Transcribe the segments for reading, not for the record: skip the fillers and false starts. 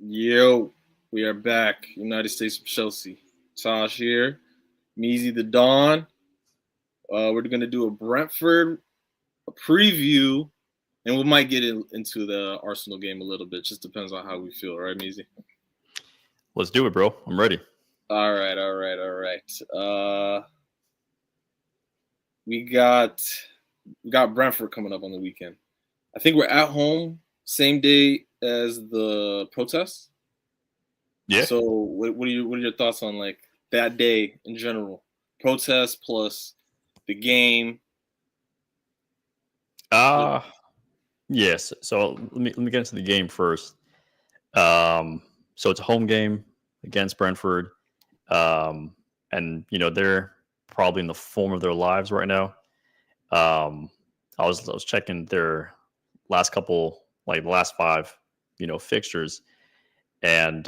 Yo, we are back. United States of Chelsea. Tosh here. Measy the Dawn. We're going to do a Brentford preview, and we might get into the Arsenal game a little bit. Just depends on how we feel, right, Measy? Let's do it, bro. I'm ready. All right. We got Brentford coming up on the weekend. I think we're at home same day as the protests. Yeah. So what are your thoughts on like that day in general? Protest plus the game. Uh yes. So let me get into the game first. So it's a home game against Brentford. And they're probably in the form of their lives right now. Um I was checking their last couple, like the last five, fixtures, and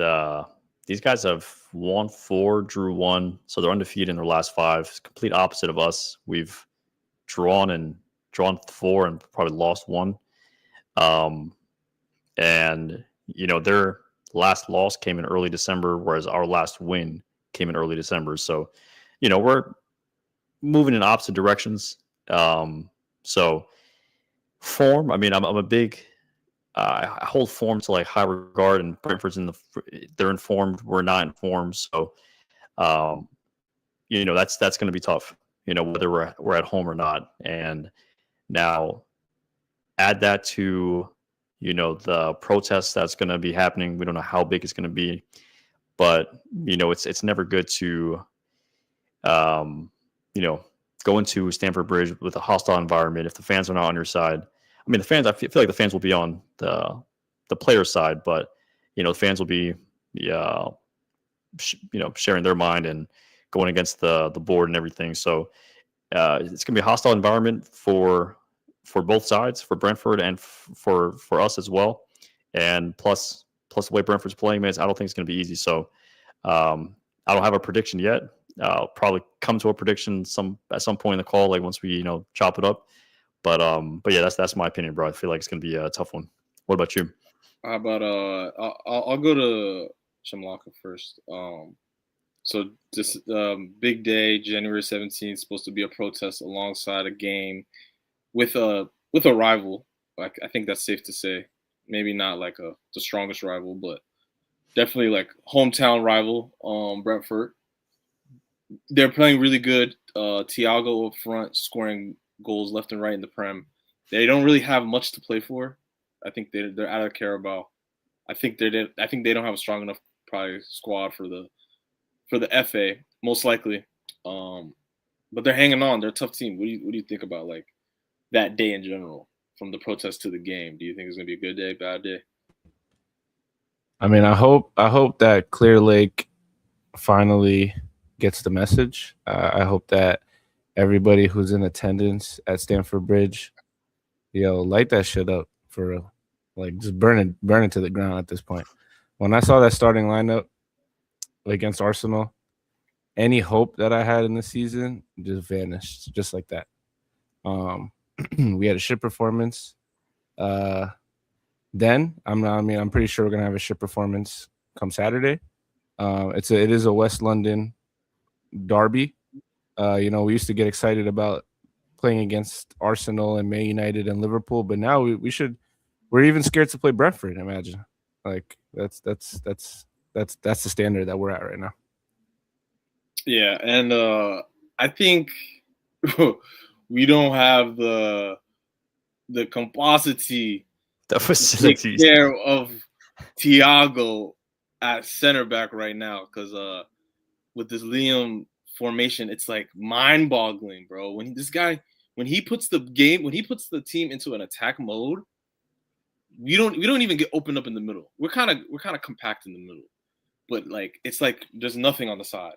these guys have won four, drew one, so they're undefeated in their last five. It's complete opposite of us. We've drawn four and probably lost one. Um, and their last loss came in early December, whereas our last win came in early December. So, we're moving in opposite directions. So form. I mean, I'm a big. I hold form to like high regard, and Brentford's they're informed. We're not informed, so um, that's going to be tough. Whether we're at home or not, and now add that to the protest that's going to be happening. We don't know how big it's going to be, but it's never good to um, you know go into Stamford Bridge with a hostile environment if the fans are not on your side. I mean, the fans. I feel like the fans will be on the player side, but the fans will be uh, sharing their mind and going against the board and everything. So it's going to be a hostile environment for both sides, for Brentford and for us as well. And plus the way Brentford's playing, man, I don't think it's going to be easy. So I don't have a prediction yet. I'll probably come to a prediction at some point in the call, like once we chop it up. But yeah, that's my opinion, bro. I feel like it's going to be a tough one. What about you? How about I'll go to Shamlaka first. So this big day, January 17th, supposed to be a protest alongside a game with a rival. Like I think that's safe to say. Maybe not like the strongest rival, but definitely like hometown rival. Brentford. They're playing really good. Thiago up front, scoring goals left and right in the Prem. They don't really have much to play for. I think they're out of Carabao. I think they don't have a strong enough probably squad for the FA most likely. Um, but they're hanging on. They're a tough team. What do you think about like that day in general, from the protest to the game? Do you think it's gonna be a good day, bad day? I mean, I hope that Clear Lake finally gets the message. I hope that everybody who's in attendance at Stamford Bridge, light that shit up for real. Like just burn it to the ground at this point. When I saw that starting lineup against Arsenal, any hope that I had in the season just vanished, just like that. Um, we had a shit performance. Then I'm pretty sure we're gonna have a shit performance come Saturday. It is a West London derby. We used to get excited about playing against Arsenal and Man United and Liverpool, but now we're even scared to play Brentford. Imagine, like that's the standard that we're at right now. Yeah, and I think we don't have the capacity The to take facilities. care of Thiago at center back right now because with this Liam formation, it's like mind boggling, bro. When he puts the team into an attack mode, we don't even get opened up in the middle. We're kind of compact in the middle, but like it's like there's nothing on the side.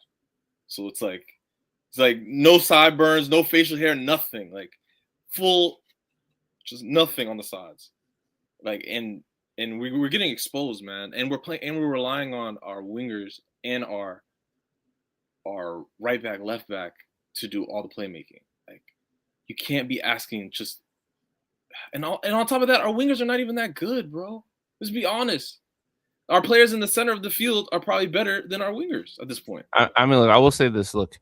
So it's like no sideburns, no facial hair, nothing. Like full, just nothing on the sides. Like and we're getting exposed, man. And we're relying on our wingers and our right back, left back to do all the playmaking. Like you can't be asking just and on top of that, our wingers are not even that good, bro. Let's be honest. Our players in the center of the field are probably better than our wingers at this point. I mean, look, I will say this. Look,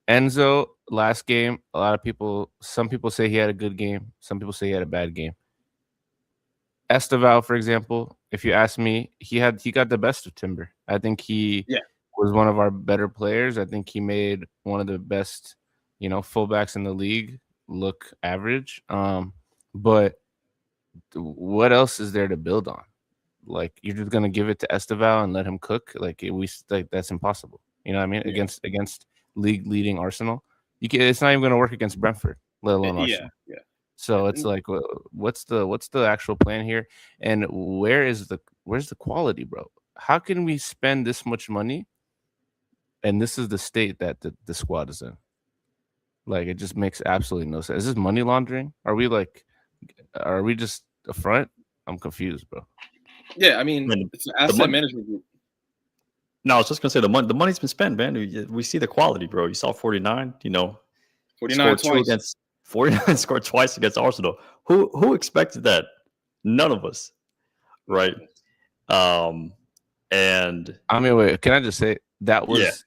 Enzo last game. Some people say he had a good game. Some people say he had a bad game. Esteval, for example, if you ask me, he got the best of Timber. I think he was one of our better players. I think he made one of the best, fullbacks in the league look average. But what else is there to build on? Like, you're just gonna give it to Esteval and let him cook? Like, that's impossible. You know what I mean? Yeah. Against league leading Arsenal, it's not even gonna work against Brentford, let alone Arsenal. Yeah. So it's like, what's the actual plan here, and where's the quality, bro? How can we spend this much money, and this is the state that the squad is in? Like, it just makes absolutely no sense. Is this money laundering? Are we just a front? I'm confused, bro. Yeah, I mean, it's an asset management group. No, I was just gonna say the money's been spent, man. We see the quality, bro. You saw 49. 49 twice. 49 scored twice against Arsenal. Who expected that? None of us, right? And I mean, wait, can I just say that was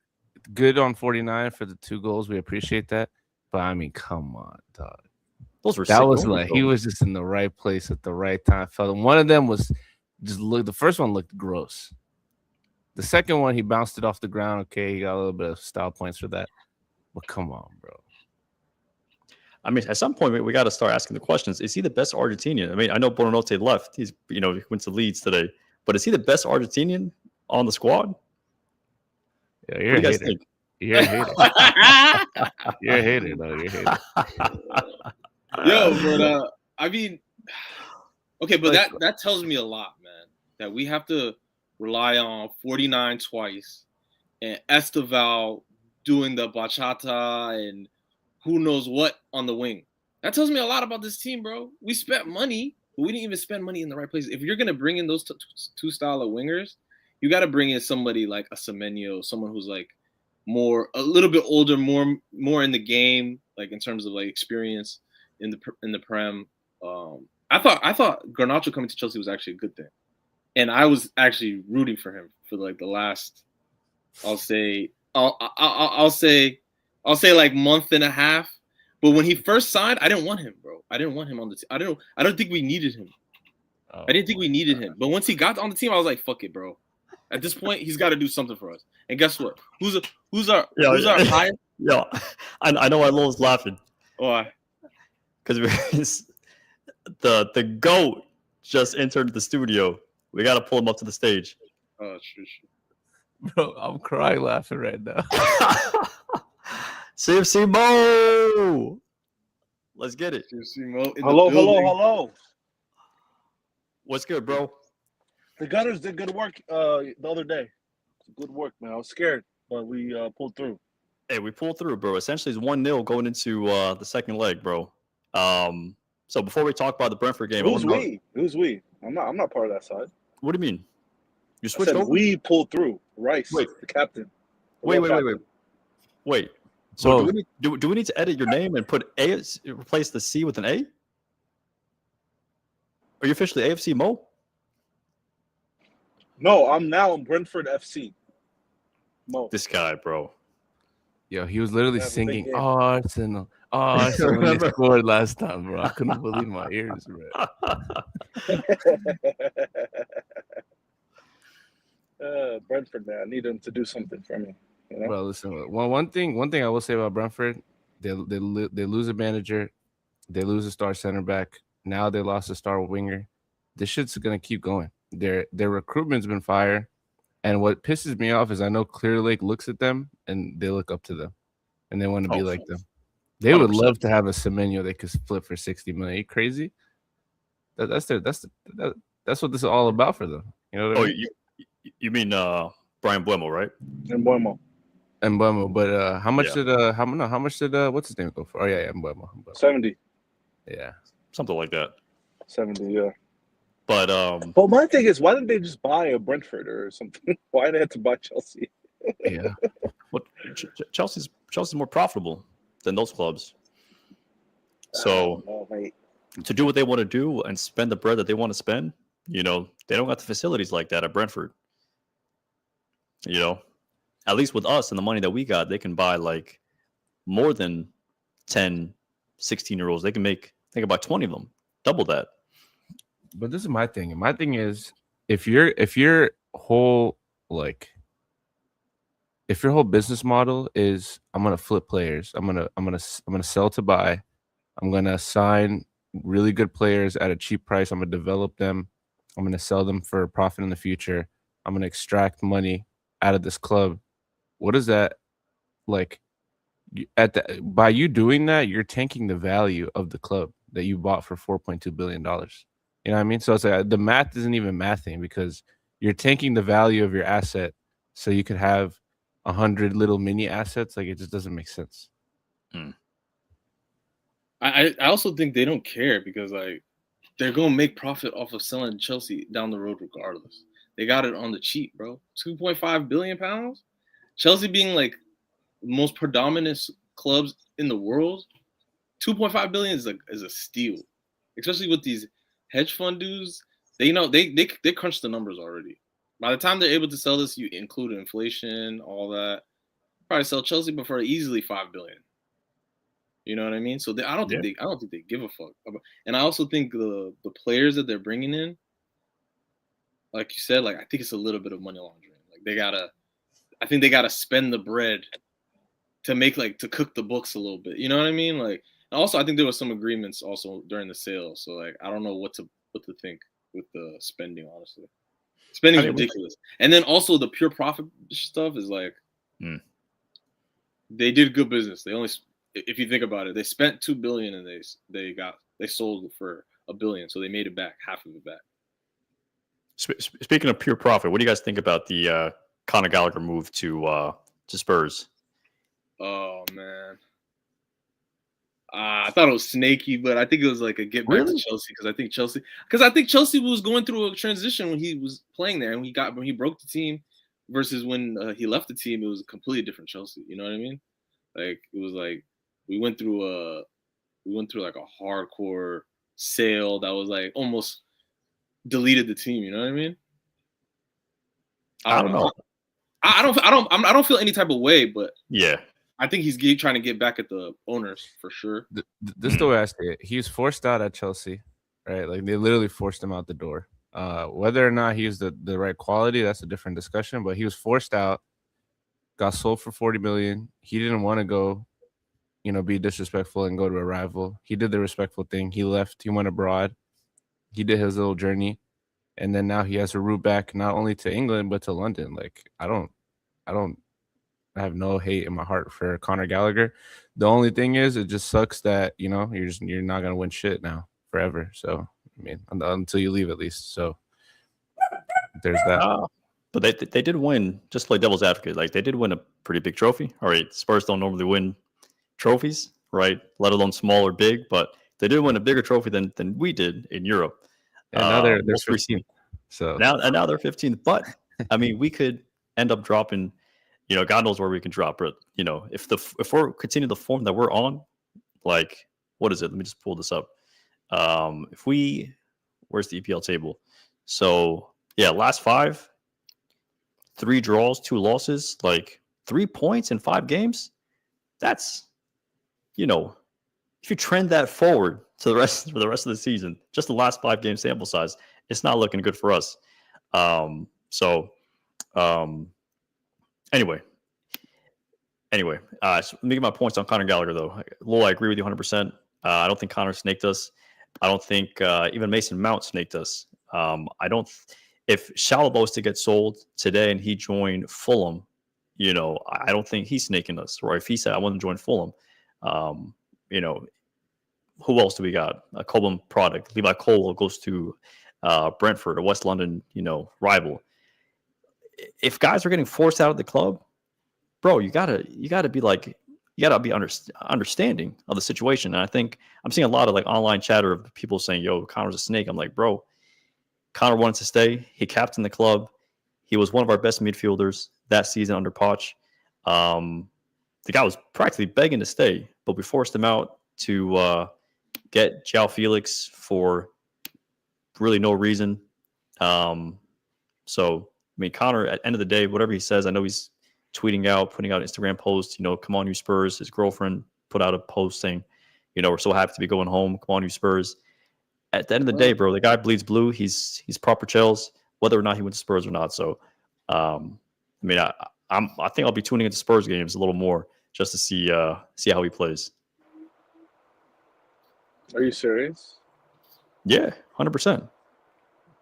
good on 49 for the 2 goals. We appreciate that, but I mean, come on, dog. Those were that was goals, like bro. He was just in the right place at the right time. Felt one of them was just the first one looked gross. The second one, he bounced it off the ground. Okay, he got a little bit of style points for that, but come on, bro. I mean, at some point, we got to start asking the questions. Is he the best Argentinian? I mean, I know Bononote left. He went to Leeds today. But is he the best Argentinian on the squad? Yeah, you're a hater. Think? You're a hater. You're a hater, though. You're a hater. Yo, but I mean, okay, but that tells me a lot, man. That we have to rely on 49 twice and Esteval doing the bachata and who knows what on the wing. That tells me a lot about this team, bro. We spent money, but we didn't even spend money in the right places. If you're gonna bring in those two style of wingers, you got to bring in somebody like a Semenyo, someone who's like a little bit older, more in the game, like in terms of like experience in the Prem. I thought Garnacho coming to Chelsea was actually a good thing, and I was actually rooting for him for like the last, I'll say like month and a half. But when he first signed, I didn't want him, bro. I didn't want him on the team. I don't think we needed him. I didn't think we needed him. But once he got on the team, I was like, fuck it, bro. At this point, he's got to do something for us. And guess what? Who's our highest? Yeah, I know why Lowell's laughing. Why? Because the GOAT just entered the studio. We got to pull him up to the stage. Oh, true. Bro, I'm crying laughing right now. CFC Mo! Let's get it. CFC Mo. Hello. What's good, bro? The Gunners did good work the other day. Good work, man. I was scared, but we pulled through. Hey, we pulled through, bro. Essentially, it's 1-0 going into the second leg, bro. So before we talk about the Brentford game, Who's we? I'm not part of that side. What do you mean? You I switched said over? we pulled through. Rice, Wait. the captain. Wait. So do we need to edit your name and put replace the C with an A? Are you officially AFC Mo? No, I'm now in Brentford FC. Mo. This guy, bro. Yo, he was literally singing Arsenal. When they scored last time, bro. I couldn't believe my ears, bro. Brentford, man. I need him to do something for me. You know? Bro, listen. One thing I will say about Brentford, they lose a manager, they lose a star center back. Now they lost a star winger. This shit's gonna keep going. Their recruitment's been fire, and what pisses me off is I know Clear Lake looks at them and they look up to them, and they want to be like them. They would 100%. Love to have a Semenyo they could split for 60 million. Are you crazy? That's what this is all about for them. You know what I mean? You mean Brian Buemo, right? And Buemo. But how much did what's his name go for? Oh yeah, Buemo. 70. Yeah. Something like that. 70, yeah. But my thing is, why didn't they just buy a Brentford or something? Why did they have to buy Chelsea? Yeah. Well, Chelsea's more profitable than those clubs. So to do what they want to do and spend the bread that they want to spend, they don't got the facilities like that at Brentford. You know, at least with us and the money that we got, they can buy like more than 10, 16-year-olds. They can think about 20 of them, double that. But this is my thing. My thing is if your whole like if your whole business model is I'm gonna flip players, I'm gonna sell to buy, I'm gonna sign really good players at a cheap price, I'm gonna develop them, I'm gonna sell them for a profit in the future, I'm gonna extract money out of this club. What is that like? By you doing that, you're tanking the value of the club that you bought for $4.2 billion. You know what I mean? So it's like the math isn't even mathing because you're tanking the value of your asset so you could have 100 little mini assets. Like it just doesn't make sense. I also think they don't care because like they're gonna make profit off of selling Chelsea down the road regardless. They got it on the cheap, bro. 2.5 billion pounds. Chelsea being like the most predominant clubs in the world, 2.5 billion is a steal, especially with these hedge fund dudes. They know they crunch the numbers already. By the time they're able to sell this, you include inflation, all that. Probably sell Chelsea, but for easily 5 billion. You know what I mean? So I don't think they give a fuck. And I also think the players that they're bringing in, like you said, like I think it's a little bit of money laundering. Like I think they gotta spend the bread to make to cook the books a little bit. You know what I mean? Like, and also I think there was some agreements also during the sale. So like I don't know what to think with the spending. Honestly, spending is ridiculous. And then also the pure profit stuff is like they did good business. They only, if you think about it, they spent $2 billion and they sold for $1 billion, so they made it back, half of it back. Speaking of pure profit, what do you guys think about the Conor Gallagher move to Spurs? Oh man, I thought it was snaky, but I think it was like a get back to Chelsea because I think Chelsea was going through a transition when he was playing there, and when he broke the team versus when he left the team, it was a completely different Chelsea. You know what I mean? Like it was like we went through like a hardcore sale that was like almost deleted the team. You know what I mean? I don't know. I don't feel any type of way, but yeah, I think he's trying to get back at the owners for sure. This is the way I say it. He was forced out at Chelsea, right? Like they literally forced him out the door. Whether or not he's the right quality, that's a different discussion. But he was forced out, got sold for 40 million. He didn't want to go, be disrespectful and go to a rival. He did the respectful thing. He left. He went abroad. He did his little journey, and then now he has a route back not only to England but to London. Like I have no hate in my heart for Conor Gallagher. The only thing is, it just sucks that you're not gonna win shit now forever. So I mean, until you leave at least. So there's that. But they did win. Just play devil's advocate. Like they did win a pretty big trophy. All right, Spurs don't normally win trophies, right? Let alone small or big, but they did win a bigger trophy than we did in Europe. And now they're 15th. So now they're 15th. But I mean, we could end up dropping. God knows where we can drop. But if we're continue the form that we're on, like what is it? Let me just pull this up. Where's the EPL table? So yeah, last 5, 3 draws, 2 losses, like 3 points in 5 games. That's if you trend that forward to the rest of the season, just the last 5 game sample size, it's not looking good for us. Anyway, so let me get my points on Conor Gallagher, though. Lowell, I agree with you 100%. I don't think Conor snaked us. I don't think even Mason Mount snaked us. If Shalaba was to get sold today and he joined Fulham, I don't think he's snaking us. Or if he said, I want to join Fulham, who else do we got? A Cobham product. Levi Cole goes to Brentford, a West London, rival. If guys are getting forced out of the club, bro, you gotta be understanding of the situation. And I think I'm seeing a lot of like online chatter of people saying, "Yo, Conor's a snake." I'm like, bro, Conor wanted to stay. He captained the club. He was one of our best midfielders that season under Poch. The guy was practically begging to stay, but we forced him out to get João Felix for really no reason. So mean, Connor, at the end of the day, whatever he says, I know he's tweeting out, putting out Instagram posts, come on, you Spurs. His girlfriend put out a post saying, we're so happy to be going home. Come on, you Spurs. At the end of the day, bro, the guy bleeds blue. He's proper chills, whether or not he went to Spurs or not. So, I mean, I think I'll be tuning into Spurs games a little more just to see how he plays. Are you serious? Yeah, 100%.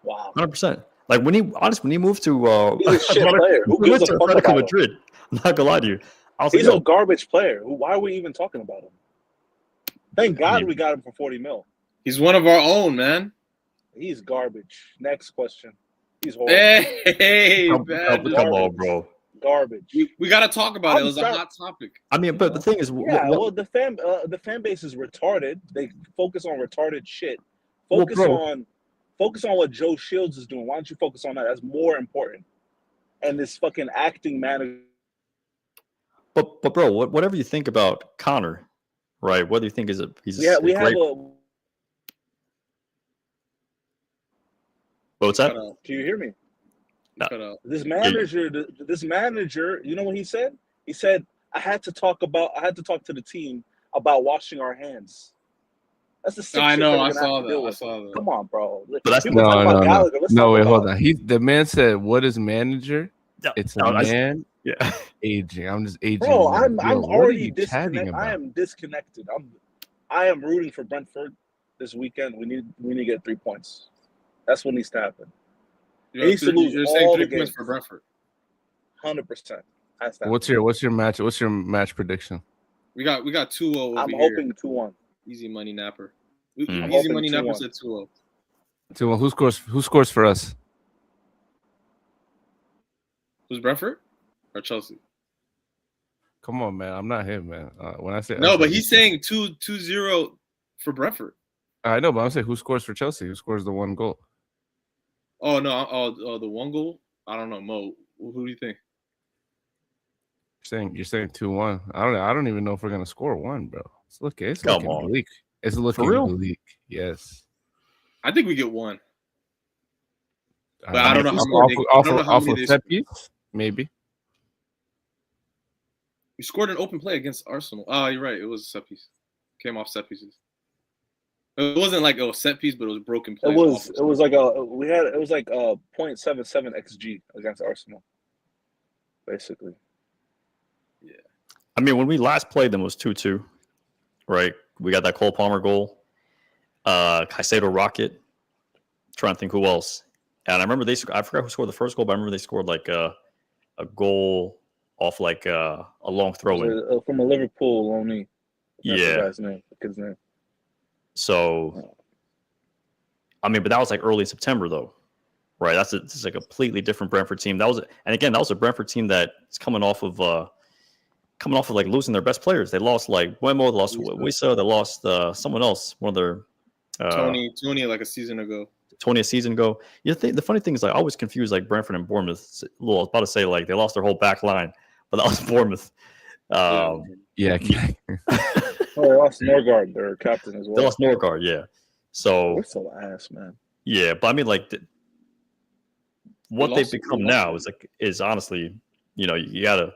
Wow. 100%. Like when he moved to He's a shit player. Who gives a fuck about him? Madrid. I'm not gonna lie to you. He's a garbage player. Why are we even talking about him? Thank God we got him for 40 mil. He's one of our own, man. He's garbage. Next question. He's horrible. Hey, come on, bro. Garbage. We got to talk about it. It was a hot topic. I mean, but the thing is, well, the fan base is retarded. They focus on retarded shit. Focus on what Joe Shields is doing. Why don't you focus on that? That's more important. And this fucking acting manager. But bro, whatever you think about Connor, right? Whether you think he's What's that? Can you hear me? No. This manager, you know what he said? He said, I had to talk to the team about washing our hands. That's the I know. I saw that. Come on, bro. But that's no. Wait, hold on. The man said, "What is manager? No, it's a man aging. I'm just aging. Bro, I'm already disconnected. I am disconnected. I am rooting for Brentford this weekend. We need to get 3 points. That's what needs to happen. You're saying 3 points for Brentford. 100%. What's your match prediction? We got 2-0. I'm hoping 2-1. Easy money napper. Easy money napper said 2-0. 2-1. Who scores for us? Who's Brentford or Chelsea? Come on, man. I'm not him, man. When I say but he's saying 2-0 for Brentford. I know, but I'm saying who scores for Chelsea? Who scores the one goal? Oh no! The one goal. I don't know, Mo. Who do you think? You're saying 2-1. I don't even know if we're gonna score one, bro. It's looking bleak. It's looking bleak. Yes. I think we get one. But I don't know how many set piece, maybe. We scored an open play against Arsenal. Oh, you're right. It was a set piece. Came off set pieces. It wasn't like a set piece, but it was broken play. It was like a 0.77 xG against Arsenal, basically. Yeah. I mean, when we last played them, it was 2-2, right? We got that Cole Palmer goal, Caicedo rocket. Trying to think who else. And I remember I forgot who scored the first goal, but I remember they scored like a goal off like a long throw in from a Liverpool loanee. That's the kid's name. So, I mean, but that was like early September, though, right? This is a completely different Brentford team. That was a Brentford team that is coming off of like losing their best players. They lost like Wemo, they lost Wissa, they lost someone else, one of their Tony like a season ago. A season ago. The funny thing is, like, I always confuse like Brentford and Bournemouth. I was about to say like they lost their whole back line, but that was Bournemouth. Yeah. They lost Norgard, their captain as well. They lost Norgard, yeah. So we're so ass, man. Yeah, but I mean, like, what they've become now is honestly, you gotta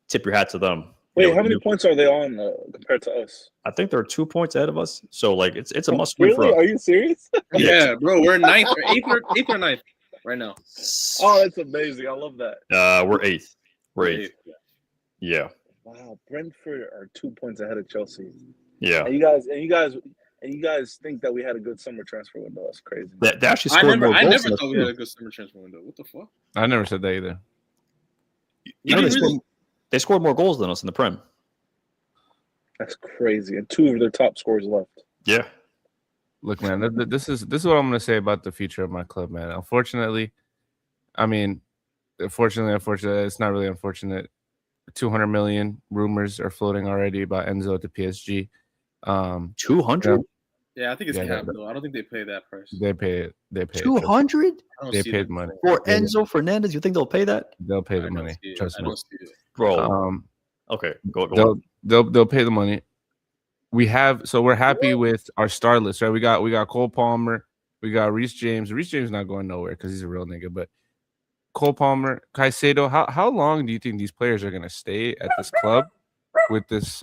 tip your hat to them. Wait, how many points are they on compared to us? I think they're 2 points ahead of us. So like, it's a must win for us. Are you serious? Yeah, bro, we're ninth or eighth or ninth right now. Oh, that's amazing! I love that. We're eighth. We're eighth. Yeah. Wow, Brentford are 2 points ahead of Chelsea. Yeah. And you guys think that we had a good summer transfer window? That's crazy. They actually scored more goals. I never thought we had a good summer transfer window. What the fuck? I never said that either. They scored more goals than us in the Prem. That's crazy. And 2 of their top scorers left. Yeah. Look, man, this is what I'm going to say about the future of my club, man. Unfortunately, it's not really unfortunate. 200 million rumors are floating already about Enzo at the PSG. 200? Yeah, I think it's capped though. I don't think they pay that price. They pay it. 200? They paid money for Enzo Fernandez. You think they'll pay that? They'll pay the money. Trust me, bro. Okay, go. They'll pay the money. We're happy with our star list, right? We got Cole Palmer, we got Reece James. Reece James is not going nowhere because he's a real nigga, but Cole Palmer, Caicedo. How long do you think these players are gonna stay at this club with this?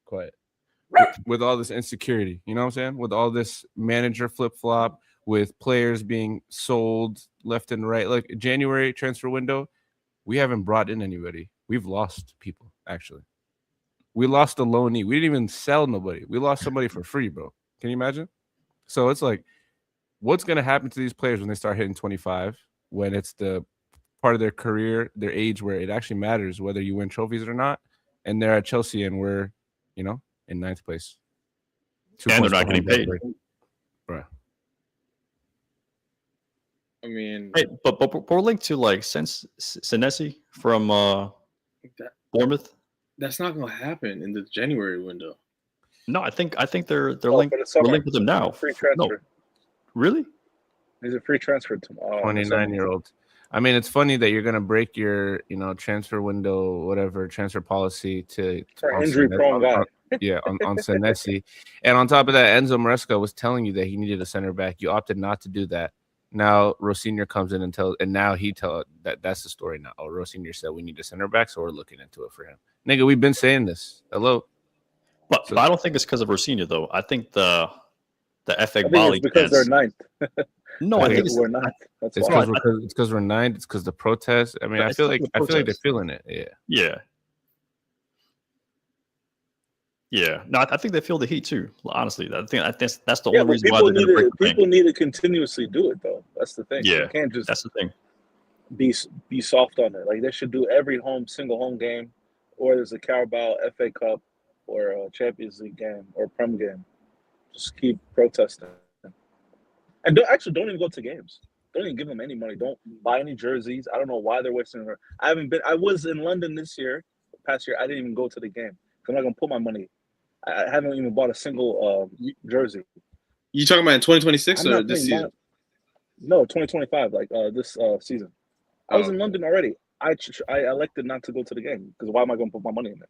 Quiet. With all this insecurity, you know what I'm saying? With all this manager flip flop, with players being sold left and right. Like January transfer window, we haven't brought in anybody. We've lost people, actually. We lost a loanee. We didn't even sell nobody. We lost somebody for free, bro. Can you imagine? So it's like, what's going to happen to these players when they start hitting 25, when it's the part of their career, their age, where it actually matters whether you win trophies or not, and they're at Chelsea and we're, in ninth place. And they're not getting paid. Bro. I mean, hey, but we're linked to like Senesi from Bournemouth. That's not going to happen in the January window. No, I think they're linked. We're linked with them now. Free transfer. No. Really? He's a free transfer to 29-year-old. I mean, it's funny that you're gonna break your, transfer window, whatever transfer policy to injury prone guy. on Senesi. And on top of that, Enzo Maresca was telling you that he needed a center back. You opted not to do that. Now Rosinha comes in and now that's the story now. Oh, Rosinha said we need a center back, so we're looking into it for him. Nigga, we've been saying this. Hello. But I don't think it's because of Rosinha though. I think the FA Bali because they're ninth. No, I think we're ninth. It's because we're ninth. It's because the protests. I mean, I feel like they're feeling it. Yeah. No, I think they feel the heat too. Honestly, I think that's the only reason why people need to continuously do it though. That's the thing. Yeah, you can't just. That's the thing. Be soft on it. Like they should do every single home game, or there's a Carabao, FA Cup, or a Champions League game or Prem game. Just keep protesting. And don't even go to games. Don't even give them any money. Don't buy any jerseys. I don't know why they're wasting. I was in London this year. Past year, I didn't even go to the game. I'm not gonna put my money. I haven't even bought a single jersey. You talking about in 2026 or this season? No, 2025. Like this season. I was in London already. I elected not to go to the game because why am I going to put my money in it?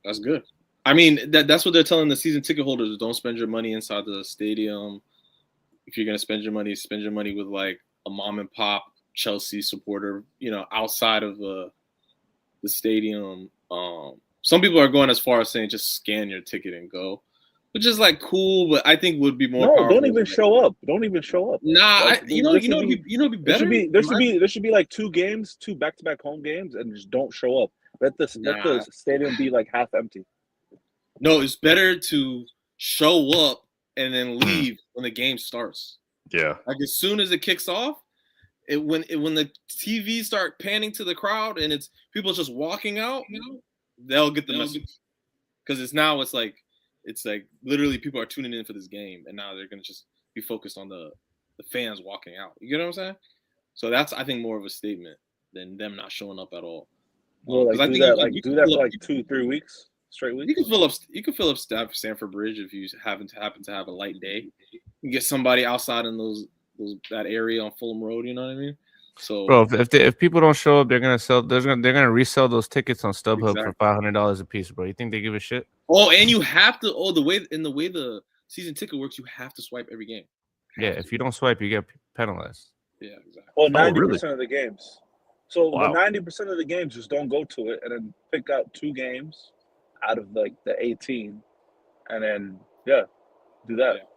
That's good. I mean, that's what they're telling the season ticket holders. Don't spend your money inside the stadium. If you're going to spend your money with like a mom and pop Chelsea supporter, outside of the stadium. Some people are going as far as saying just scan your ticket and go, which is like cool, but I think would be more. No, don't even show up. Don't even show up. Nah, be better. There should be like two back-to-back home games, and just don't show up. Let the stadium be like half empty. No, it's better to show up and then leave when the game starts. Yeah. Like as soon as it kicks off, when the TV start panning to the crowd and it's people just walking out, they'll get the message. Because it's like literally people are tuning in for this game, and now they're gonna just be focused on the fans walking out. You get what I'm saying? So that's I think more of a statement than them not showing up at all. Well, do that for like 2-3 weeks. Straight weeks. You can fill up Stamford Bridge if you happen to have a light day. You can get somebody outside in that area on Fulham Road. You know what I mean? So, bro, if people don't show up, they're gonna resell those tickets on StubHub for $500 a piece, bro. You think they give a shit? Oh, and you have to. Oh, the way the season ticket works, you have to swipe every game. If you don't swipe, you get penalized. Yeah, exactly. Well, 90% of the games. So 90% of the games just don't go to it, and then pick out 2 games out of like the 18, and then do that.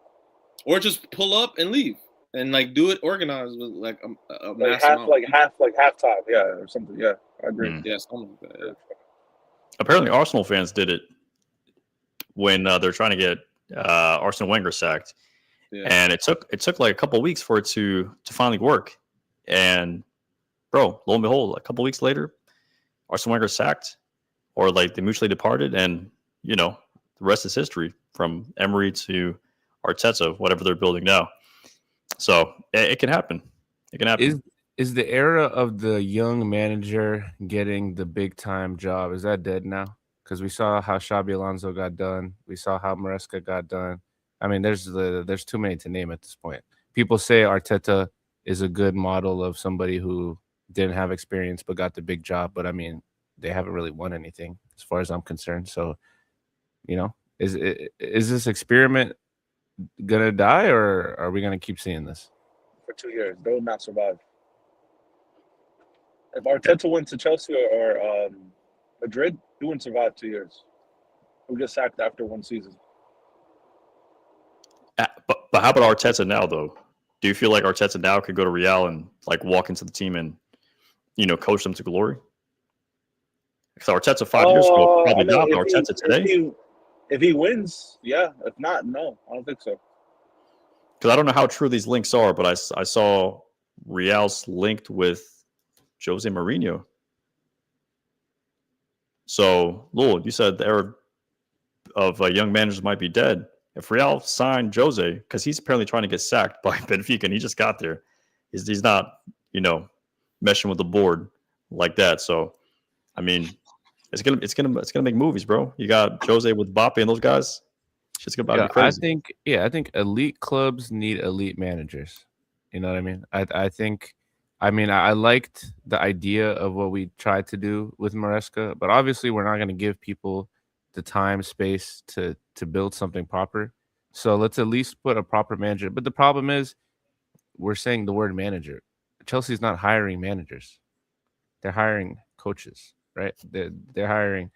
Or just pull up and leave, and like do it organized with like a mass amount. halftime, or something. Yeah, I agree. Yeah, something like that. Yeah. Apparently, Arsenal fans did it when they're trying to get Arsene Wenger sacked, and it took like a couple of weeks for it to finally work. And bro, lo and behold, a couple of weeks later, Arsene Wenger sacked, or like they mutually departed, and the rest is history from Emery to Arteta, whatever they're building now. So it can happen. It can happen. Is the era of the young manager getting the big time job, is that dead now? Because we saw how Xabi Alonso got done. We saw how Maresca got done. I mean, there's too many to name at this point. People say Arteta is a good model of somebody who didn't have experience but got the big job. But I mean, they haven't really won anything as far as I'm concerned. So, is this experiment gonna die, or are we gonna keep seeing this? for 2 years. They will not survive. If Arteta went to Chelsea or Madrid, he wouldn't survive 2 years. He'll get sacked after one season. But how about Arteta now, though? Do you feel like Arteta now could go to Real and like walk into the team and coach them to glory? Because Arteta 5 years ago probably not. Arteta today, if he wins, yeah. If not, no, I don't think so. Because I don't know how true these links are, but I saw Real's linked with Jose Mourinho. So, Lord, you said the era of young managers might be dead. If Real signed Jose, because he's apparently trying to get sacked by Benfica, and he just got there, he's not, meshing with the board like that. So, I mean, it's gonna make movies, bro. You got Jose with Mbappe and those guys. Shit's gonna be crazy. I think elite clubs need elite managers. You know what I mean? I liked the idea of what we tried to do with Maresca, but obviously we're not going to give people the time, space to build something proper. So let's at least put a proper manager. But the problem is we're saying the word manager. Chelsea's not hiring managers. They're hiring coaches, right? They're hiring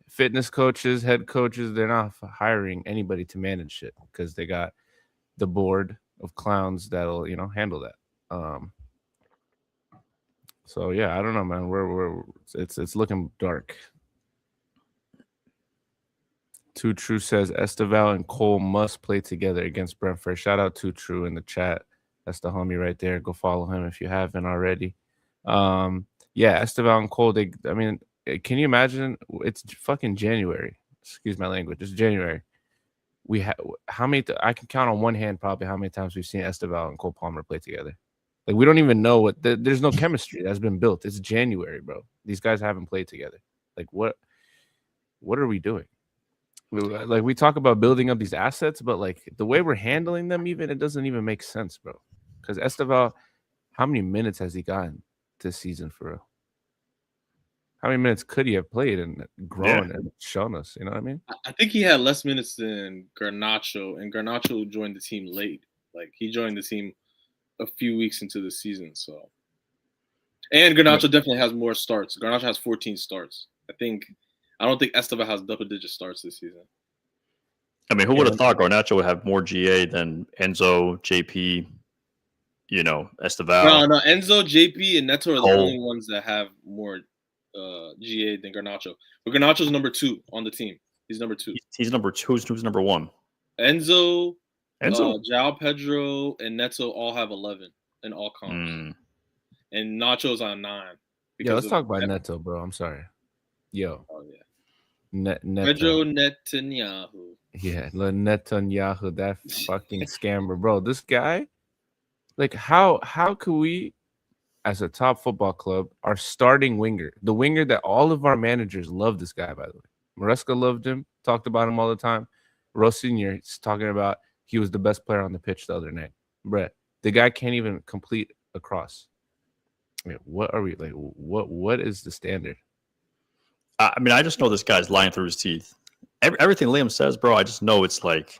fitness coaches, head coaches. They're not hiring anybody to manage shit because they got the board of clowns that'll, handle that. So yeah, I don't know, man. It's looking dark. Too True says Esteval and Cole must play together against Brentford. Shout out Too True in the chat. That's the homie right there. Go follow him if you haven't already. Yeah, Esteval and Cole. Can you imagine? It's fucking January. Excuse my language. It's January. We have how many? I can count on one hand probably how many times we've seen Esteval and Cole Palmer play together. Like we don't even know what. There's no chemistry that's been built. It's January, bro. These guys haven't played together. Like what? What are we doing? Like we talk about building up these assets, but like the way we're handling them, even it doesn't even make sense, bro. Because Esteval, how many minutes has he gotten this season for real? How many minutes could he have played and grown and shown us? You know what I mean? I think he had less minutes than Garnacho, and Garnacho joined the team late. Like he joined the team a few weeks into the season, so. And Garnacho definitely has more starts. Garnacho has 14 starts. I don't think Esteban has double-digit starts this season. I mean, who would have thought Garnacho would have more GA than Enzo, JP, Esteval? No, Enzo, JP, and Neto are the only ones that have more GA than Garnacho. But Garnacho's number 2 on the team. He's number 2. He's number 2. Who's number 1? Enzo, João Pedro, and Neto all have 11 in all comps. And Nacho's on 9. Yeah, let's talk about Neto, bro. I'm sorry. Yo. Oh, yeah. Neto. Netanyahu. Yeah, Netanyahu, that fucking scammer, bro. This guy, like, how could we, as a top football club, our starting winger, the winger that all of our managers love this guy, by the way. Maresca loved him, talked about him all the time. Rossignol is talking about he was the best player on the pitch the other night. Brett, the guy can't even complete a cross. I mean, what are we like? What is the standard? I mean, I just know this guy's lying through his teeth. Everything Liam says, bro, I just know it's like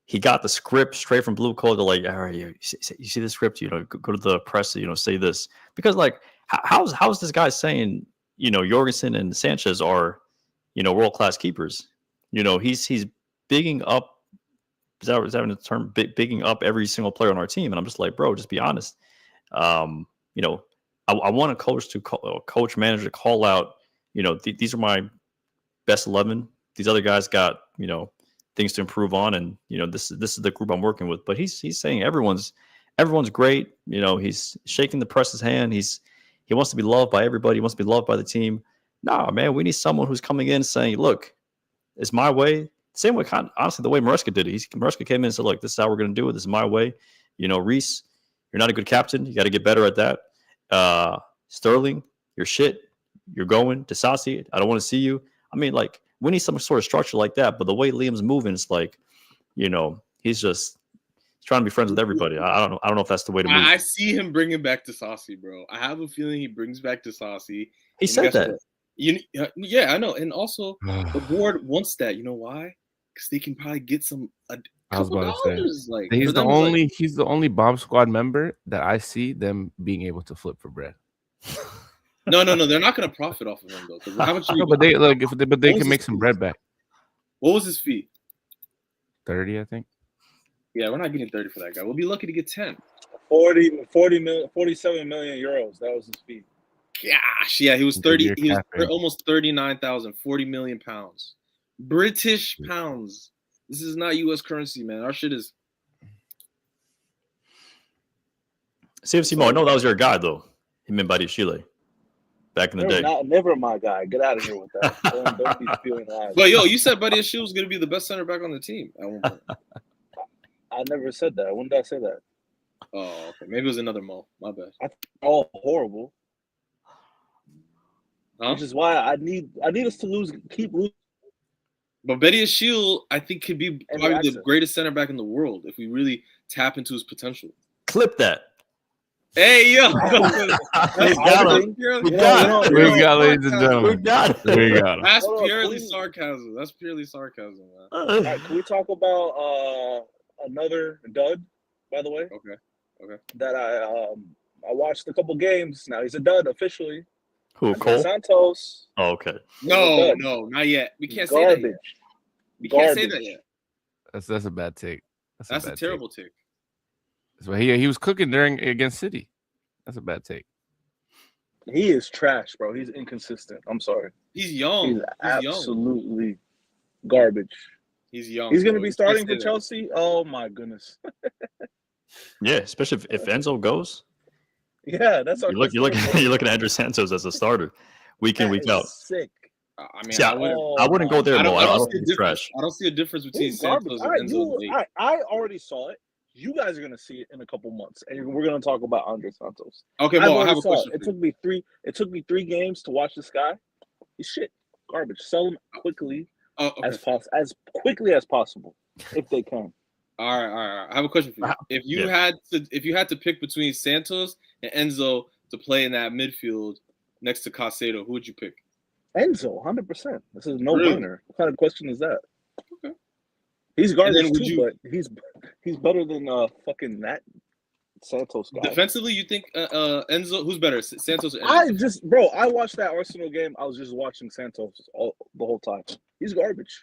he got the script straight from Blue Code. Like, all right, you see the script, go to the press, say this. Because, like, how's this guy saying, Jorgensen and Sanchez are, world-class keepers? He's bigging up, is that a term? Bigging up every single player on our team. And I'm just like, bro, just be honest. I want a coach to coach manager to call out, these are my best 11. These other guys got, things to improve on. And, this is the group I'm working with. But he's saying everyone's great. He's shaking the press's hand. He wants to be loved by everybody. He wants to be loved by the team. Nah, man, we need someone who's coming in saying, look, it's my way. Same way, honestly, the way Maresca did it. Maresca came in and said, look, this is how we're going to do it. This is my way. Reese, you're not a good captain. You got to get better at that. Sterling, you're shit. You're going. Disasi, I don't want to see you. I mean, like, we need some sort of structure like that. But the way Liam's moving, it's like, he's trying to be friends with everybody. I don't know if that's the way to move. I see him bringing back Disasi, bro. I have a feeling he brings back Disasi. He said that. Yeah, I know. And also, the board wants that. You know why? Because they can probably get some I was couple about to say. dollars. Like He's for the them, it's only like, he's the only Bomb Squad member that I see them being able to flip for bread. no. They're not gonna profit off of him though. 'Cause how much? No, but they like if they, but they What was can make his some fee? bread back. What was his fee? 30, I think. Yeah, we're not getting 30 for that guy. We'll be lucky to get 10. 47 million euros. That was his fee. Gosh, yeah, he was Dude, 30. you're He was capping. almost 39,000, 40 million pounds, British pounds. This is not U.S. currency, man. Our shit is. CFC Mo, I know that was your guy though. He meant by Chile back in the day. Never my guy. Get out of here with that. Don't be spewing lies. But yo, you said Buddy Shield was gonna be the best center back on the team at one point. I never said that. When did I say that? Oh, okay. Maybe it was another Mo. My bad. All horrible. Huh? Which is why I need us to keep losing. But Betty Shield, I think, could be And probably the access. greatest center back in the world if we really tap into his potential. Clip that. Hey yo, We got him. We got it. We got, ladies and We gentlemen. got it. We got him. That's Hold on, purely please. sarcasm. That's purely sarcasm, man. All right, can we talk about another dud, by the way? Okay. That I watched a couple games. Now he's a dud officially. Who, Cole? Santos. Oh, okay. No, not yet. We can't say that yet. We can't say that yet. That's a bad take. That's a terrible take. So he was cooking against City. That's a bad take. He is trash, bro. He's inconsistent. I'm sorry. He's young. He's absolutely garbage. He's young. He's going to bro. be You starting can't for say that. Chelsea. Oh my goodness. Yeah, especially if Enzo goes. Yeah, that's our. You're looking at Andrew Santos as a starter, week in, week out. Sick. I mean, See, I wouldn't go there, I Mo. I don't don't see a think he's difference. trash. I don't see a difference between He's garbage. Santos All and right, Enzo. I already saw it. You guys are gonna see it in a couple months, and we're gonna talk about Andre Santos. Okay, Mo, I have a question. It took me 3 games to watch this guy. He's shit, garbage. Sell him quickly as quickly as possible, if they can. All right. I have a question for you. If you had to pick between Santos and Enzo to play in that midfield next to Caicedo, who would you pick? Enzo, 100%. This is no Really? brainer. What kind of question is that? Okay. He's garbage would too, but he's better than fucking that Santos guy. Defensively, you think Enzo? Who's better, Santos or Enzo? I watched that Arsenal game. I was just watching Santos the whole time. He's garbage.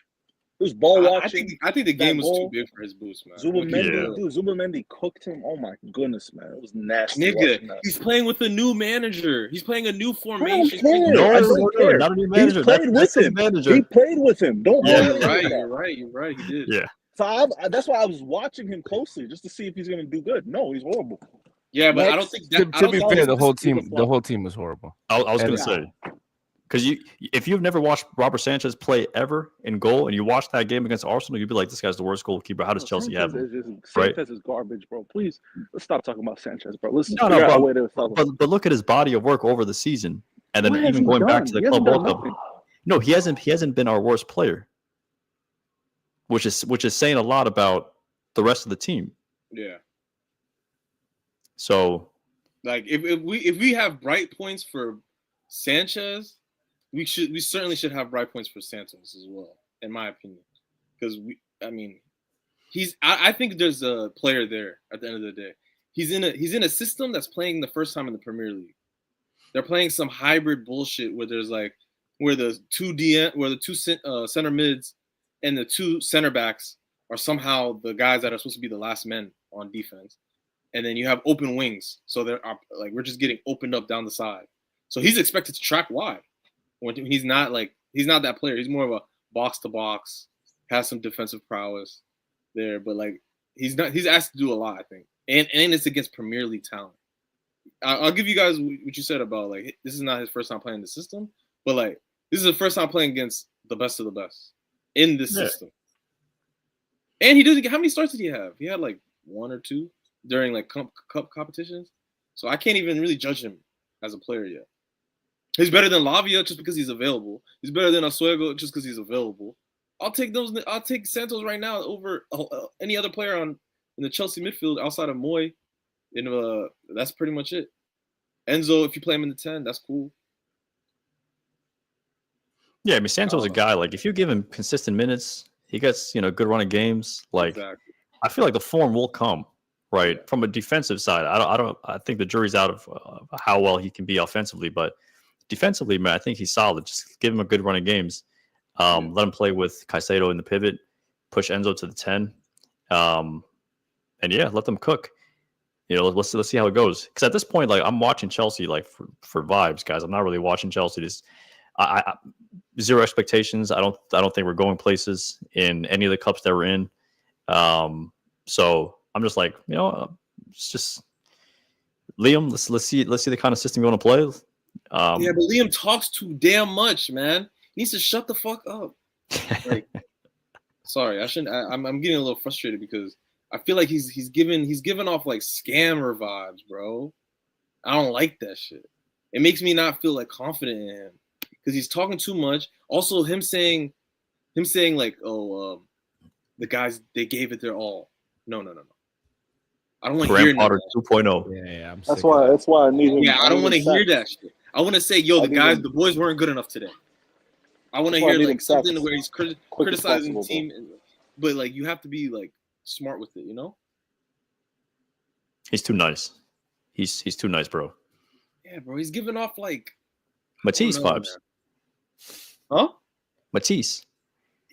He was ball watching. I think the game was too big for his boots, man. Zubimendi cooked him. Oh my goodness, man, it was nasty. Nigga, he's playing with a new manager. He's playing a new formation. I don't care. Not a new manager. He played with him. He played with him. Don't. You're right. He did. Yeah. So that's why I was watching him closely, just to see if he's going to do good. No, he's horrible. Yeah, but I don't think that. To be fair, the whole team was horrible. I was going to say, because if you've never watched Robert Sanchez play ever in goal, and you watch that game against Arsenal, you'd be like, "This guy's the worst goalkeeper. How does Chelsea have him?" Sanchez is garbage, bro. Please, let's stop talking about Sanchez, bro. Let's figure out a way to talk about. But look at his body of work over the season, and then even going back to the Club World Cup. No, he hasn't been our worst player, which is saying a lot about the rest of the team. Yeah. So, like, if we have bright points for Sanchez, we certainly should have bright points for Santos as well, in my opinion, because I think there's a player there at the end of the day. He's in a system that's playing the first time in the Premier League. They're playing some hybrid bullshit where there's where the two center mids and the 2 center backs are somehow the guys that are supposed to be the last men on defense. And then you have open wings. So we're just getting opened up down the side. So he's expected to track wide when he's not that player. He's more of a box to box, has some defensive prowess there, but he's asked to do a lot, I think. And it's against Premier League talent. I'll give you guys what you said about this is not his first time playing the system, but this is the first time playing against the best of the best in this system. And he didn't. How many starts did he have? He had 1 or 2 during cup competitions. So I can't even really judge him as a player yet. He's better than Lavia just because he's available. He's better than Asuego just because he's available. I'll take Santos right now over any other player in the Chelsea midfield outside of Moy. That's pretty much it. Enzo, if you play him in the 10, that's cool. Yeah, Santos is a guy, if you give him consistent minutes, he gets, good run of games. Exactly. I feel like the form will come, right? From a defensive side. I think the jury's out of how well he can be offensively, but defensively, man, I think he's solid. Just give him a good run of games. Let him play with Caicedo in the pivot, push Enzo to the 10. And yeah, let them cook. Let's see how it goes. Because at this point, like I'm watching Chelsea like for vibes, guys. I'm not really watching Chelsea. I zero expectations. I don't think we're going places in any of the cups that we're in. So I'm just like, it's just Liam. Let's see the kind of system you want to play. Yeah, but Liam talks too damn much, man. He needs to shut the fuck up. Like, sorry, I shouldn't. I'm getting a little frustrated because I feel like he's giving off like scammer vibes, bro. I don't like that shit. It makes me not feel like confident in him because he's talking too much. Also, him saying like, oh, the guys, they gave it their all. No. I don't want to hear Potter 2.0. Yeah, I'm That's sick of why I need him. Yeah, I don't want to hear that shit. I want to say, yo, the boys weren't good enough today. I want to hear like something where he's criticizing the team, but like you have to be like smart with it, you know? He's too nice. He's too nice, bro. Yeah, bro. He's giving off like Matisse vibes. Huh? Matisse.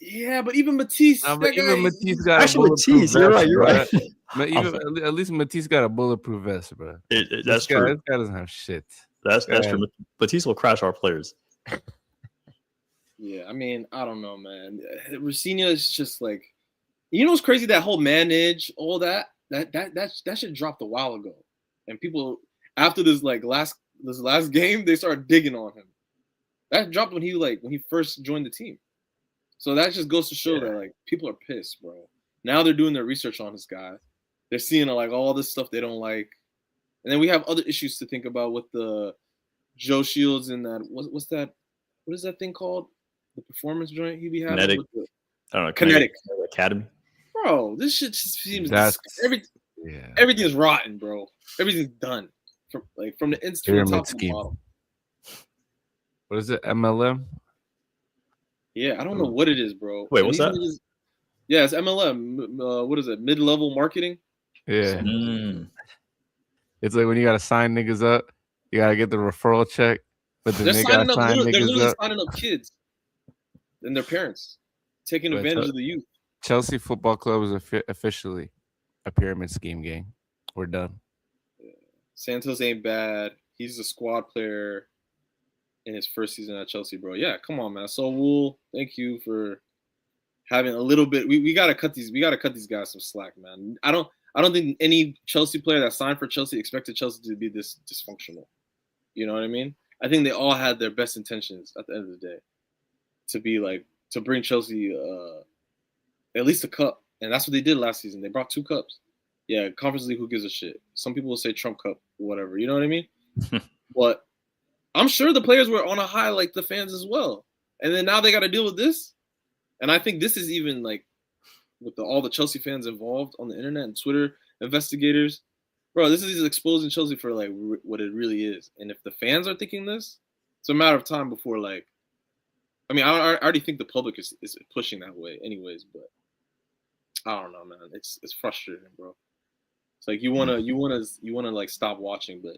Yeah, but even Matisse. but even Matisse got actually Matisse. You're right. But even at least Matisse got a bulletproof vest, bro. That's true. This guy doesn't have shit. That's true. Matisse will crash our players. Yeah, I mean, I don't know, man. Rosinha is just like, what's crazy? That whole manage, all that shit dropped a while ago, and people after this last game, they started digging on him. That dropped when he first joined the team. So that just goes to show that like people are pissed, bro. Now they're doing their research on this guy. They're seeing like all this stuff they don't like, and then we have other issues to think about with the Joe Shields and that. What's that? What is that thing called? The performance joint he be having. Kinetic. With the, I don't know. Kinetic Academy. Bro, this shit just seems everything's rotten, bro. Everything's done from the instant top to the bottom. What is it? MLM? Yeah, I don't know what it is, bro. Wait, what's that? Yeah, it's MLM. What is it? Mid-level marketing. Yeah. It's like when you gotta sign niggas up, you gotta get the referral check, but then they're literally signing up kids and their parents, taking advantage of the youth. Chelsea Football Club is officially a pyramid scheme gang. We're done. Yeah. Santos ain't bad. He's a squad player in his first season at Chelsea, bro. Yeah, come on, man. So Wool, thank you for having a little bit. We gotta cut these guys some slack, man. I don't think any Chelsea player that signed for Chelsea expected Chelsea to be this dysfunctional. You know what I mean? I think they all had their best intentions at the end of the day to bring Chelsea at least a cup, and that's what they did last season. They brought 2 cups. Yeah, Conference League, who gives a shit? Some people will say Trump Cup, whatever. You know what I mean? But I'm sure the players were on a high like the fans as well. And then now they got to deal with this. And I think this is even like with all the Chelsea fans involved on the internet and Twitter investigators. Bro, this is exposing Chelsea for like what it really is. And if the fans are thinking this, it's a matter of time before like, I mean, I already think the public is pushing that way anyways, but I don't know, man. It's frustrating, bro. It's like you wanna like stop watching, but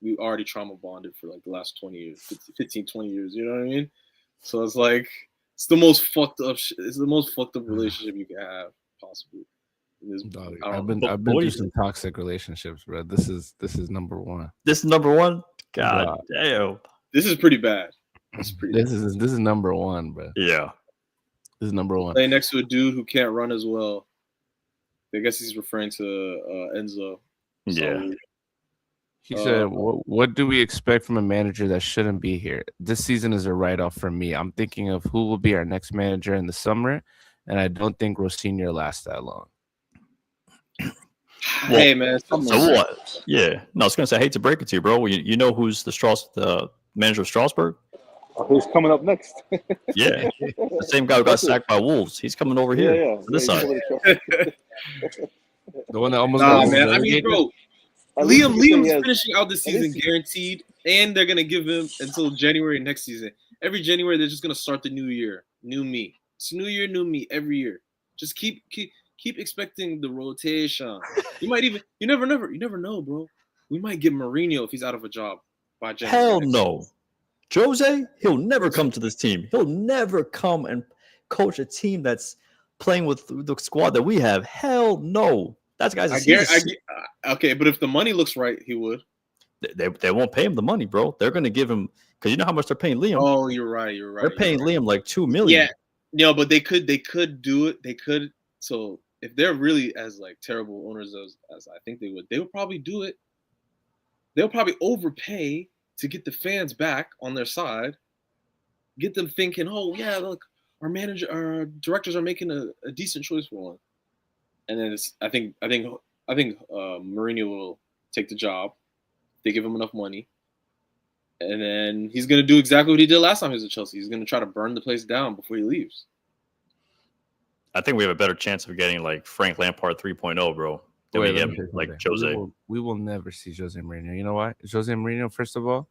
we already trauma bonded for like the last 20 years, 15, 20 years, you know what I mean? So it's like it's the most fucked up relationship you can have possibly. I've been through some toxic relationships, bro. This is number one. This is number one? God damn. This is pretty bad. This is number one, bro. Yeah. This is number one. Playing next to a dude who can't run as well. I guess he's referring to Enzo. Yeah. So, he said, what do we expect from a manager that shouldn't be here? This season is a write-off for me. I'm thinking of who will be our next manager in the summer, and I don't think Rosinha lasts that long. Hey, man. So what? Yeah. No, I was going to say, I hate to break it to you, bro. You know who's the manager of Strasbourg? Who's coming up next? Yeah. The same guy who got sacked by Wolves. He's coming over here. Yeah. This side. The one that almost man. I mean, bro. Liam's finishing out this season guaranteed, and they're gonna give him until January next season. Every January, they're just gonna start the new year, new me. It's new year, new me every year. Just keep keep expecting the rotation. You never know, bro. We might get Mourinho if he's out of a job by January. Hell no. Jose, he'll never come to this team. He'll never come and coach a team that's playing with the squad that we have. Hell no. That guy's okay, but if the money looks right, he would. They won't pay him the money, bro. They're going to give him, because you know how much they're paying Liam. Oh, you're right. They're paying Liam like $2 million. Yeah, but they could do it. They could. So if they're really as like terrible owners as I think they would probably do it. They'll probably overpay to get the fans back on their side, get them thinking, oh yeah, look, our directors are making a decent choice for one. And then I think Mourinho will take the job. They give him enough money, and then he's gonna do exactly what he did last time he was at Chelsea. He's gonna try to burn the place down before he leaves. I think we have a better chance of getting like Frank Lampard 3.0, bro. Than we get like Jose. We will never see Jose Mourinho. You know why? Jose Mourinho, first of all,